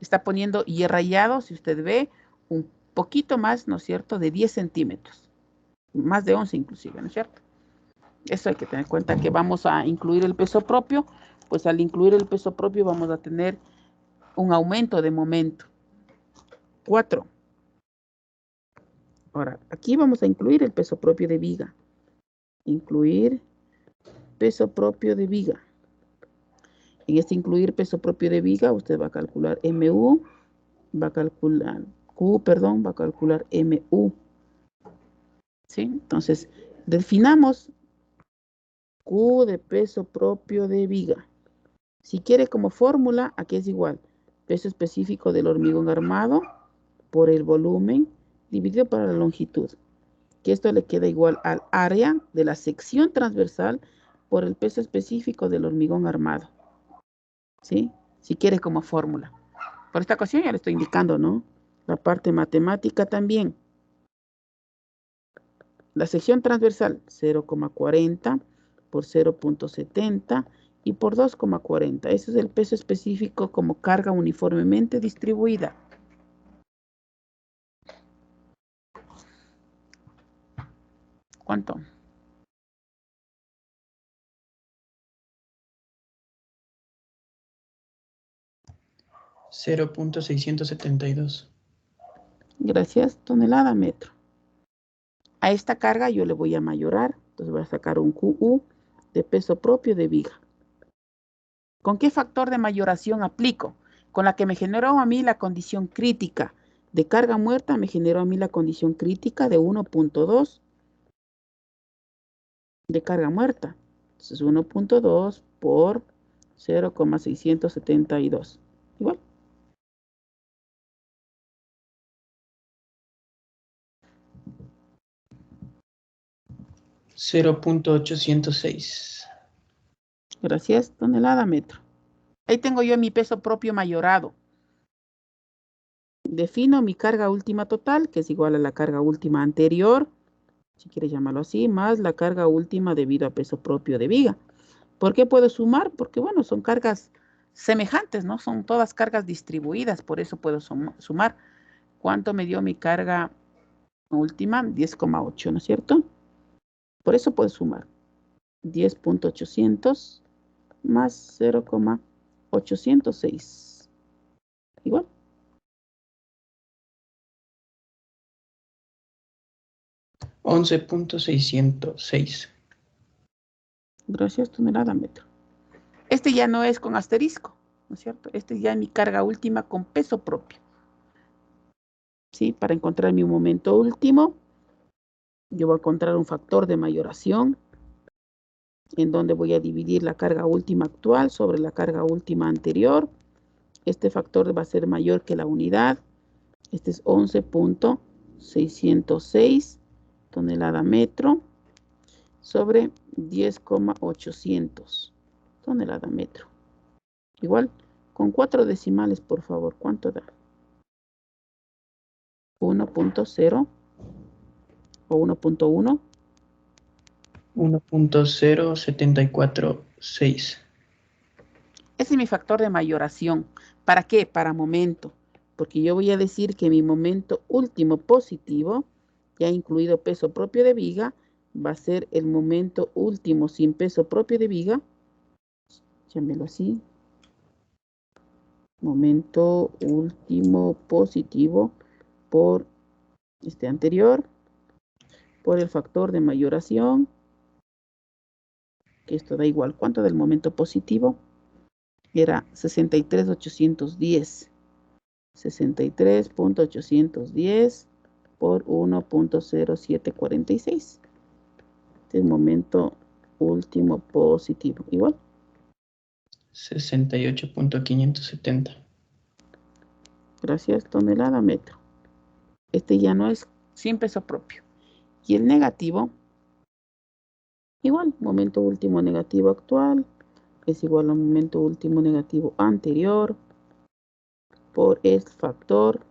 Está poniendo y rayado, si usted ve, un poquito más, ¿no es cierto?, de 10 centímetros. Más de 11 inclusive, ¿no es cierto? Eso hay que tener en cuenta que vamos a incluir el peso propio. Pues al incluir el peso propio vamos a tener un aumento de momento. 4. Ahora, aquí vamos a incluir el peso propio de viga. Incluir peso propio de viga. En este incluir peso propio de viga, usted va a calcular MU, va a calcular Q, perdón, va a calcular MU. ¿Sí? Entonces, definamos Q de peso propio de viga. Si quiere como fórmula, aquí es igual. Peso específico del hormigón armado por el volumen dividido por la longitud. Que esto le queda igual al área de la sección transversal por el peso específico del hormigón armado. ¿Sí? Si quiere como fórmula. Por esta ocasión ya le estoy indicando, ¿no? La parte matemática también. La sección transversal 0,40 por 0,70 y por 2,40. Ese es el peso específico como carga uniformemente distribuida. ¿Cuánto? $0.672. Gracias, tonelada metro. A esta carga yo le voy a mayorar. Entonces voy a sacar un QU de peso propio de viga. ¿Con qué factor de mayoración aplico? Con la que me generó a mí la condición crítica de carga muerta, me generó a mí la condición crítica de 1.2 de carga muerta. Entonces 1.2 por 0,672. Igual. $0.806. Gracias, tonelada metro. Ahí tengo yo mi peso propio mayorado. Defino mi carga última total, que es igual a la carga última anterior, si quiere llamarlo así, más la carga última debido a peso propio de viga. ¿Por qué puedo sumar? Porque, bueno, son cargas semejantes, ¿no? Son todas cargas distribuidas, por eso puedo sumar. ¿Cuánto me dio mi carga última? 10,8, ¿no es cierto? Por eso puedo sumar. 10.800 más 0,806. Igual. $11.606. Gracias, tonelada metro. Este ya no es con asterisco, ¿no es cierto? Este ya es mi carga última con peso propio. ¿Sí? Para encontrar mi momento último, yo voy a encontrar un factor de mayoración en donde voy a dividir la carga última actual sobre la carga última anterior. Este factor va a ser mayor que la unidad. Este es 11.606 tonelada metro sobre 10,800 tonelada metro. Igual, con 4 decimales, por favor. ¿Cuánto da? 1.0 o 1.1. 1.0746. Ese es mi factor de mayoración. ¿Para qué? Para momento. Porque yo voy a decir que mi momento último positivo ya incluido peso propio de viga, va a ser el momento último sin peso propio de viga. Llámelo así. Momento último positivo por este anterior, por el factor de mayoración, que esto da igual. ¿Cuánto del momento positivo? Era 63.810. 63.810 por 1.0746. Este es momento último positivo. Igual. 68.570. Gracias, tonelada metro. Este ya no es sin peso propio. Y el negativo, igual, momento último negativo actual es igual al momento último negativo anterior por este factor.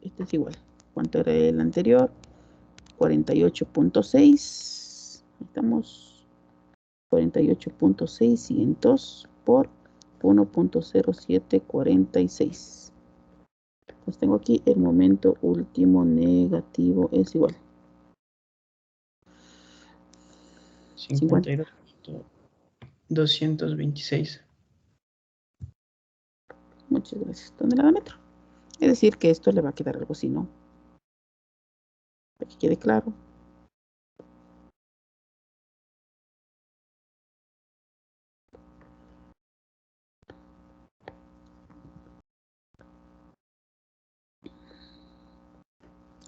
Este es igual. ¿Cuánto era el anterior? 48.6. Estamos 48.600 por 1.0746. Pues tengo aquí el momento último negativo es igual. 52.226. Muchas gracias, tonelada metro. Es decir, que esto le va a quedar algo así, ¿no? Para que quede claro.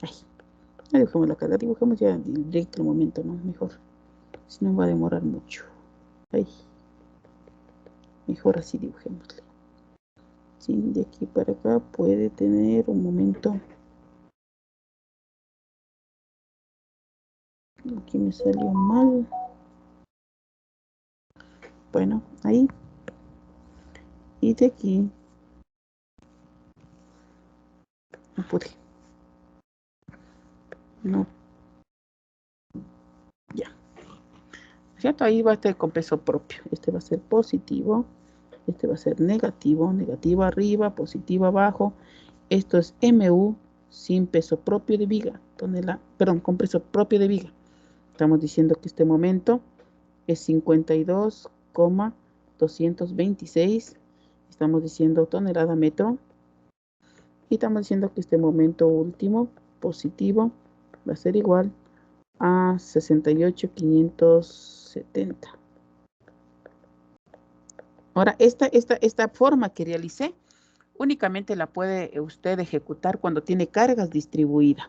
Ay, ya dibujemos la carga, dibujemos ya directo el momento, ¿no? Mejor. Si no va a demorar mucho. Ay. Mejor así dibujémosle. Sí, de aquí para acá puede tener un momento. Aquí me salió mal. Bueno, ahí. Y de aquí. No pude. No. Ya. ¿Cierto? Ahí va a estar con peso propio. Este va a ser positivo. Este va a ser negativo. Negativo arriba, positivo abajo. Esto es MU sin peso propio de viga. Perdón, con peso propio de viga. Estamos diciendo que este momento es 52,226. Estamos diciendo tonelada metro. Y estamos diciendo que este momento último positivo va a ser igual a 68.570. Ahora, esta forma que realicé únicamente la puede usted ejecutar cuando tiene cargas distribuidas.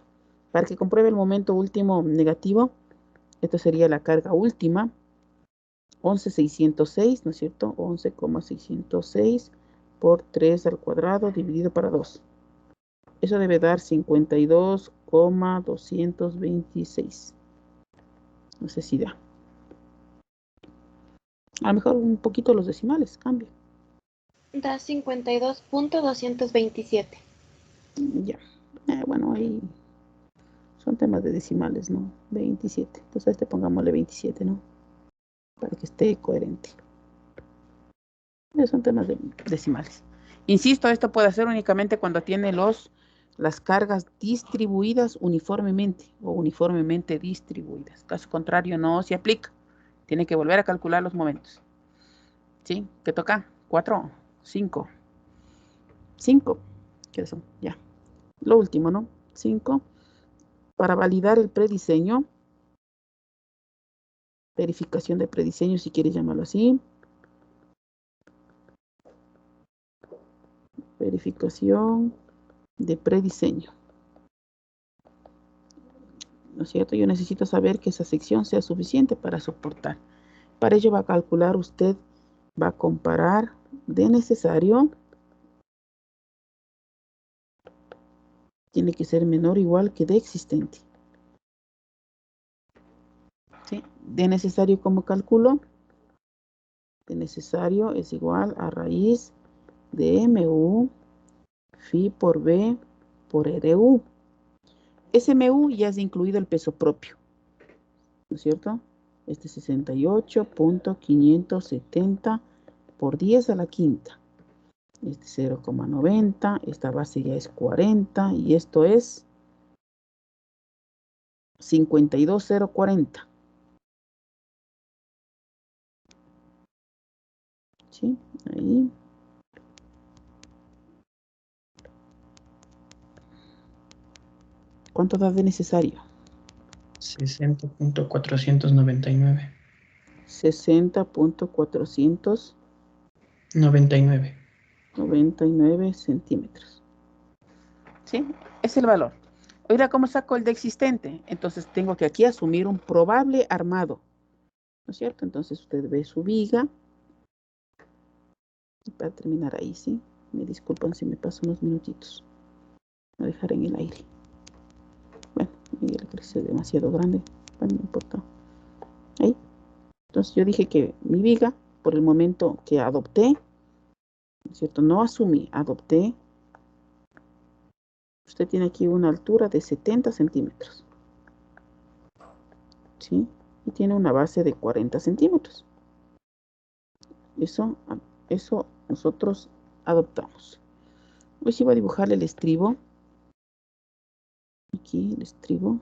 Para que compruebe el momento último negativo, esto sería la carga última, 11.606, ¿no es cierto? 11,606 por 3 al cuadrado dividido para 2. Eso debe dar 52,226. No sé si da. A lo mejor un poquito los decimales cambian. Da 52.227. Ya. Bueno, ahí son temas de decimales, ¿no? 27. Entonces a este pongámosle 27, ¿no? Para que esté coherente. Son temas de decimales. Insisto, esto puede ser únicamente cuando tiene las cargas distribuidas uniformemente o uniformemente distribuidas. Caso contrario, no se aplica. Tiene que volver a calcular los momentos. ¿Sí? ¿Qué toca? 4, 5. 5. ¿Qué son? Ya. Lo último, ¿no? 5. Para validar el prediseño. Verificación de prediseño, si quieres llamarlo así. Verificación de prediseño. ¿No es cierto? Yo necesito saber que esa sección sea suficiente para soportar. Para ello va a calcular usted, va a comparar de necesario. Tiene que ser menor o igual que de existente. ¿Sí? De necesario, ¿cómo calculo? De necesario es igual a raíz de MU phi por B por RU. Ese MU ya es incluido el peso propio. ¿No es cierto? Este 68.570 por 10 a la quinta. Este 0,90. Esta base ya es 40. Y esto es 52,040. ¿Sí? Ahí. ¿Cuánto da de necesario? 60.499. 60.499 99. centímetros. ¿Sí? Es el valor. Oiga, ¿cómo saco el de existente? Entonces tengo que aquí asumir un probable armado. ¿No es cierto? Entonces usted ve su viga. Para terminar ahí, ¿sí? Me disculpan si me paso unos minutitos. Voy a dejar en el aire. Bueno, el crece demasiado grande. Bueno, no importa. Ahí. Entonces yo dije que mi viga, por el momento que adopté, ¿no es cierto? No asumí, adopté. Usted tiene aquí una altura de 70 centímetros. ¿Sí? Y tiene una base de 40 centímetros. Eso nosotros adoptamos. Hoy sí voy a dibujarle el estribo. Aquí el estribo.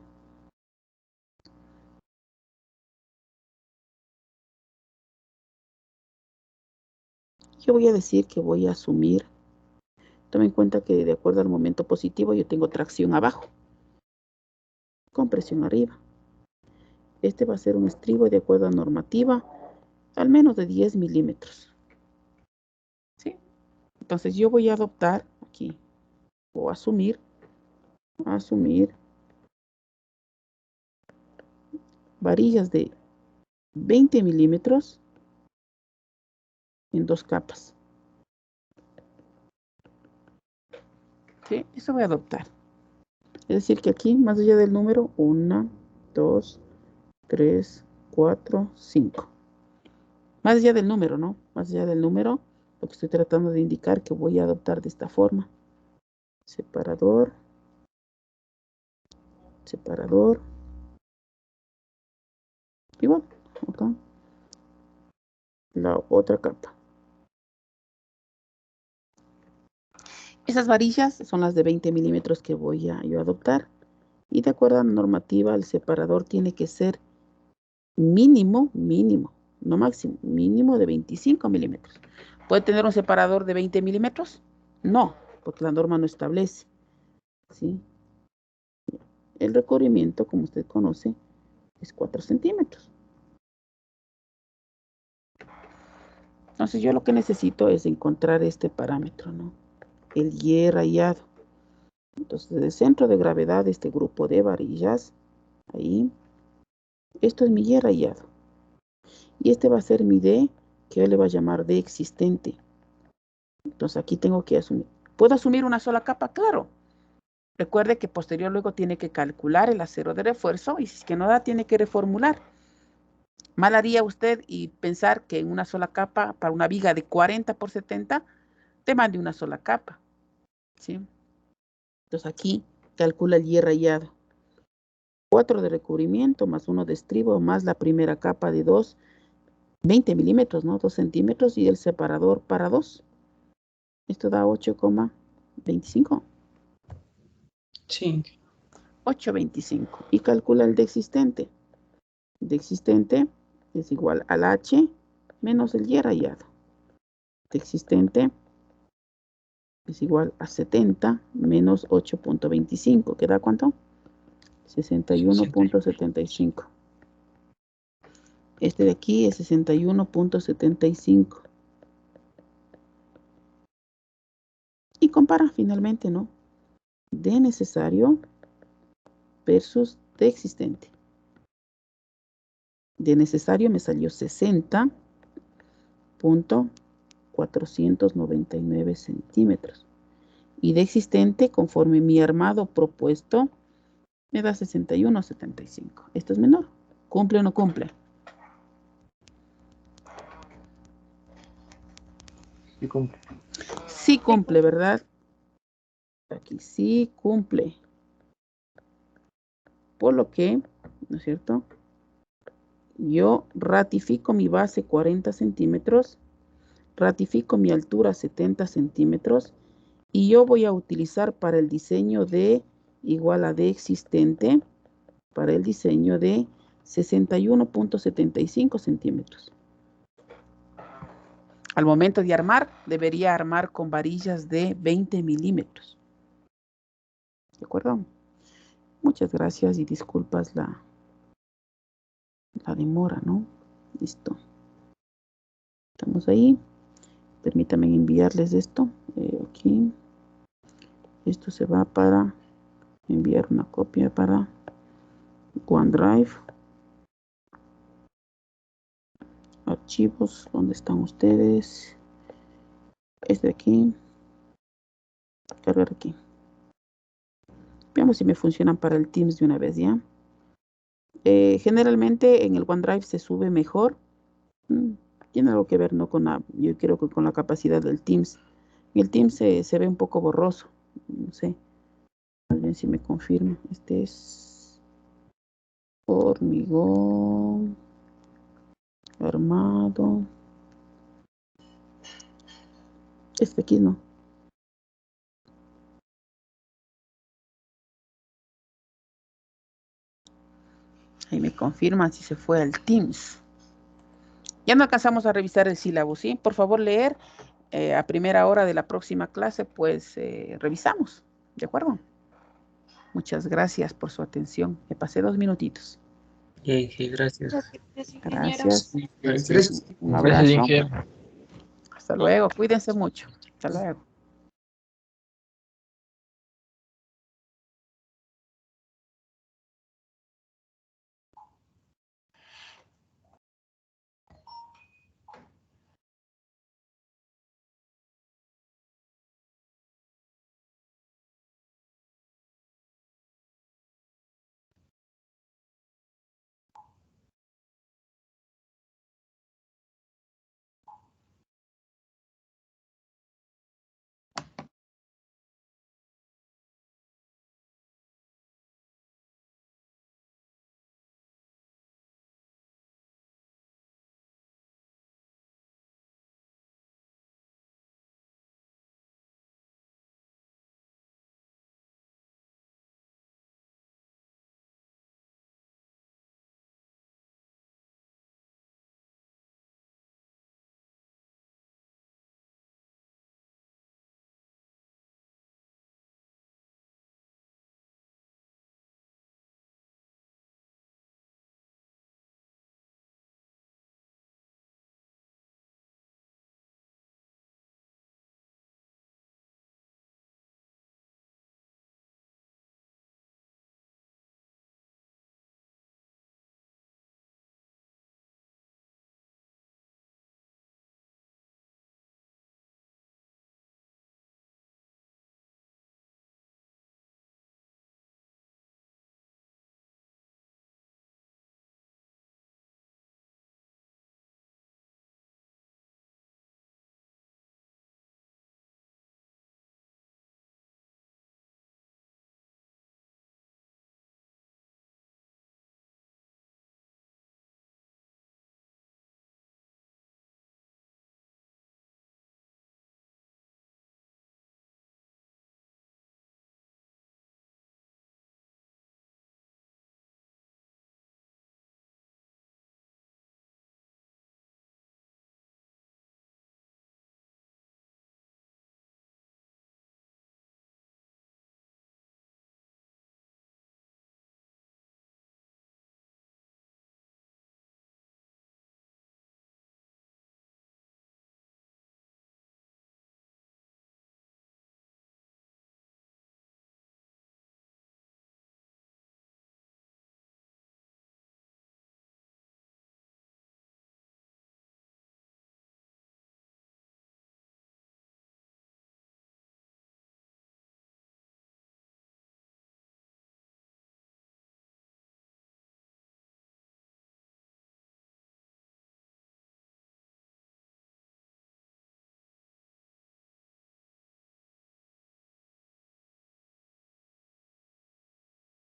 Yo voy a decir que voy a asumir. Tome en cuenta que de acuerdo al momento positivo yo tengo tracción abajo. Compresión arriba. Este va a ser un estribo de acuerdo a normativa, al menos de 10 milímetros. ¿Sí? Entonces yo voy a adoptar aquí, o asumir varillas de 20 milímetros en 2 capas. ¿Sí? Eso voy a adoptar. Es decir que aquí, más allá del número, 1, 2, 3, 4, 5. Más allá del número, ¿no? Más allá del número, lo que estoy tratando de indicar que voy a adoptar de esta forma. Separador. Separador. Igual, acá. La otra capa. Esas varillas son las de 20 milímetros que voy a yo adoptar. Y de acuerdo a la normativa, el separador tiene que ser mínimo, no máximo, mínimo de 25 milímetros. ¿Puede tener un separador de 20 milímetros? No, porque la norma no establece. ¿Sí? El recubrimiento, como usted conoce, es 4 centímetros. Entonces yo lo que necesito es encontrar este parámetro, ¿no? El Y rayado. Entonces, del centro de gravedad de este grupo de varillas, ahí, esto es mi Y rayado. Y este va a ser mi D, que yo le voy a llamar D existente. Entonces aquí tengo que asumir. ¿Puedo asumir una sola capa? Claro. Recuerde que posterior luego tiene que calcular el acero de refuerzo y si es que no da, tiene que reformular. Mal haría usted y pensar que en una sola capa, para una viga de 40 por 70, te mande una sola capa. ¿Sí? Entonces aquí calcula el Y rayado. 4 de recubrimiento más 1 de estribo más la primera capa de 20 milímetros, ¿no? 2 centímetros y el separador para 2. Esto da 8,25. Sí. 8,25. Y calcula el de existente. El de existente es igual al H menos el Y rayado. De existente es igual a 70 menos 8,25. ¿Qué da cuánto? 61,75. Este de aquí es 61,75. Y compara finalmente, ¿no? De necesario versus de existente. De necesario me salió 60,499 centímetros. Y de existente, conforme mi armado propuesto, me da 61,75. Esto es menor. ¿Cumple o no cumple? Sí cumple. Sí cumple, ¿verdad? Aquí sí cumple. Por lo que, ¿no es cierto? Yo ratifico mi base 40 centímetros, ratifico mi altura 70 centímetros y yo voy a utilizar para el diseño de igual a D existente para el diseño de 61.75 centímetros. Al momento de armar, debería armar con varillas de 20 milímetros. ¿De acuerdo? Muchas gracias y disculpas la demora, ¿no? Listo. Estamos ahí. Permítanme enviarles esto. Aquí. Esto se va para enviar una copia para OneDrive. Archivos, ¿dónde están ustedes? Este de aquí. Cargar aquí. Veamos si me funcionan para el Teams de una vez, ¿ya? Generalmente en el OneDrive se sube mejor. Tiene algo que ver, ¿no? Yo creo que con la capacidad del Teams. En el Teams se ve un poco borroso. No sé. Más bien si me confirma. Este es hormigón armado. Este aquí no. Ahí me confirman si se fue al Teams. Ya no alcanzamos a revisar el sílabo, ¿sí? Por favor, leer a primera hora de la próxima clase, pues revisamos. ¿De acuerdo? Muchas gracias por su atención. Me pasé 2 minutitos. Sí, gracias. Gracias. Gracias. Un abrazo. Gracias, ingeniero. Hasta luego. Cuídense mucho. Hasta luego.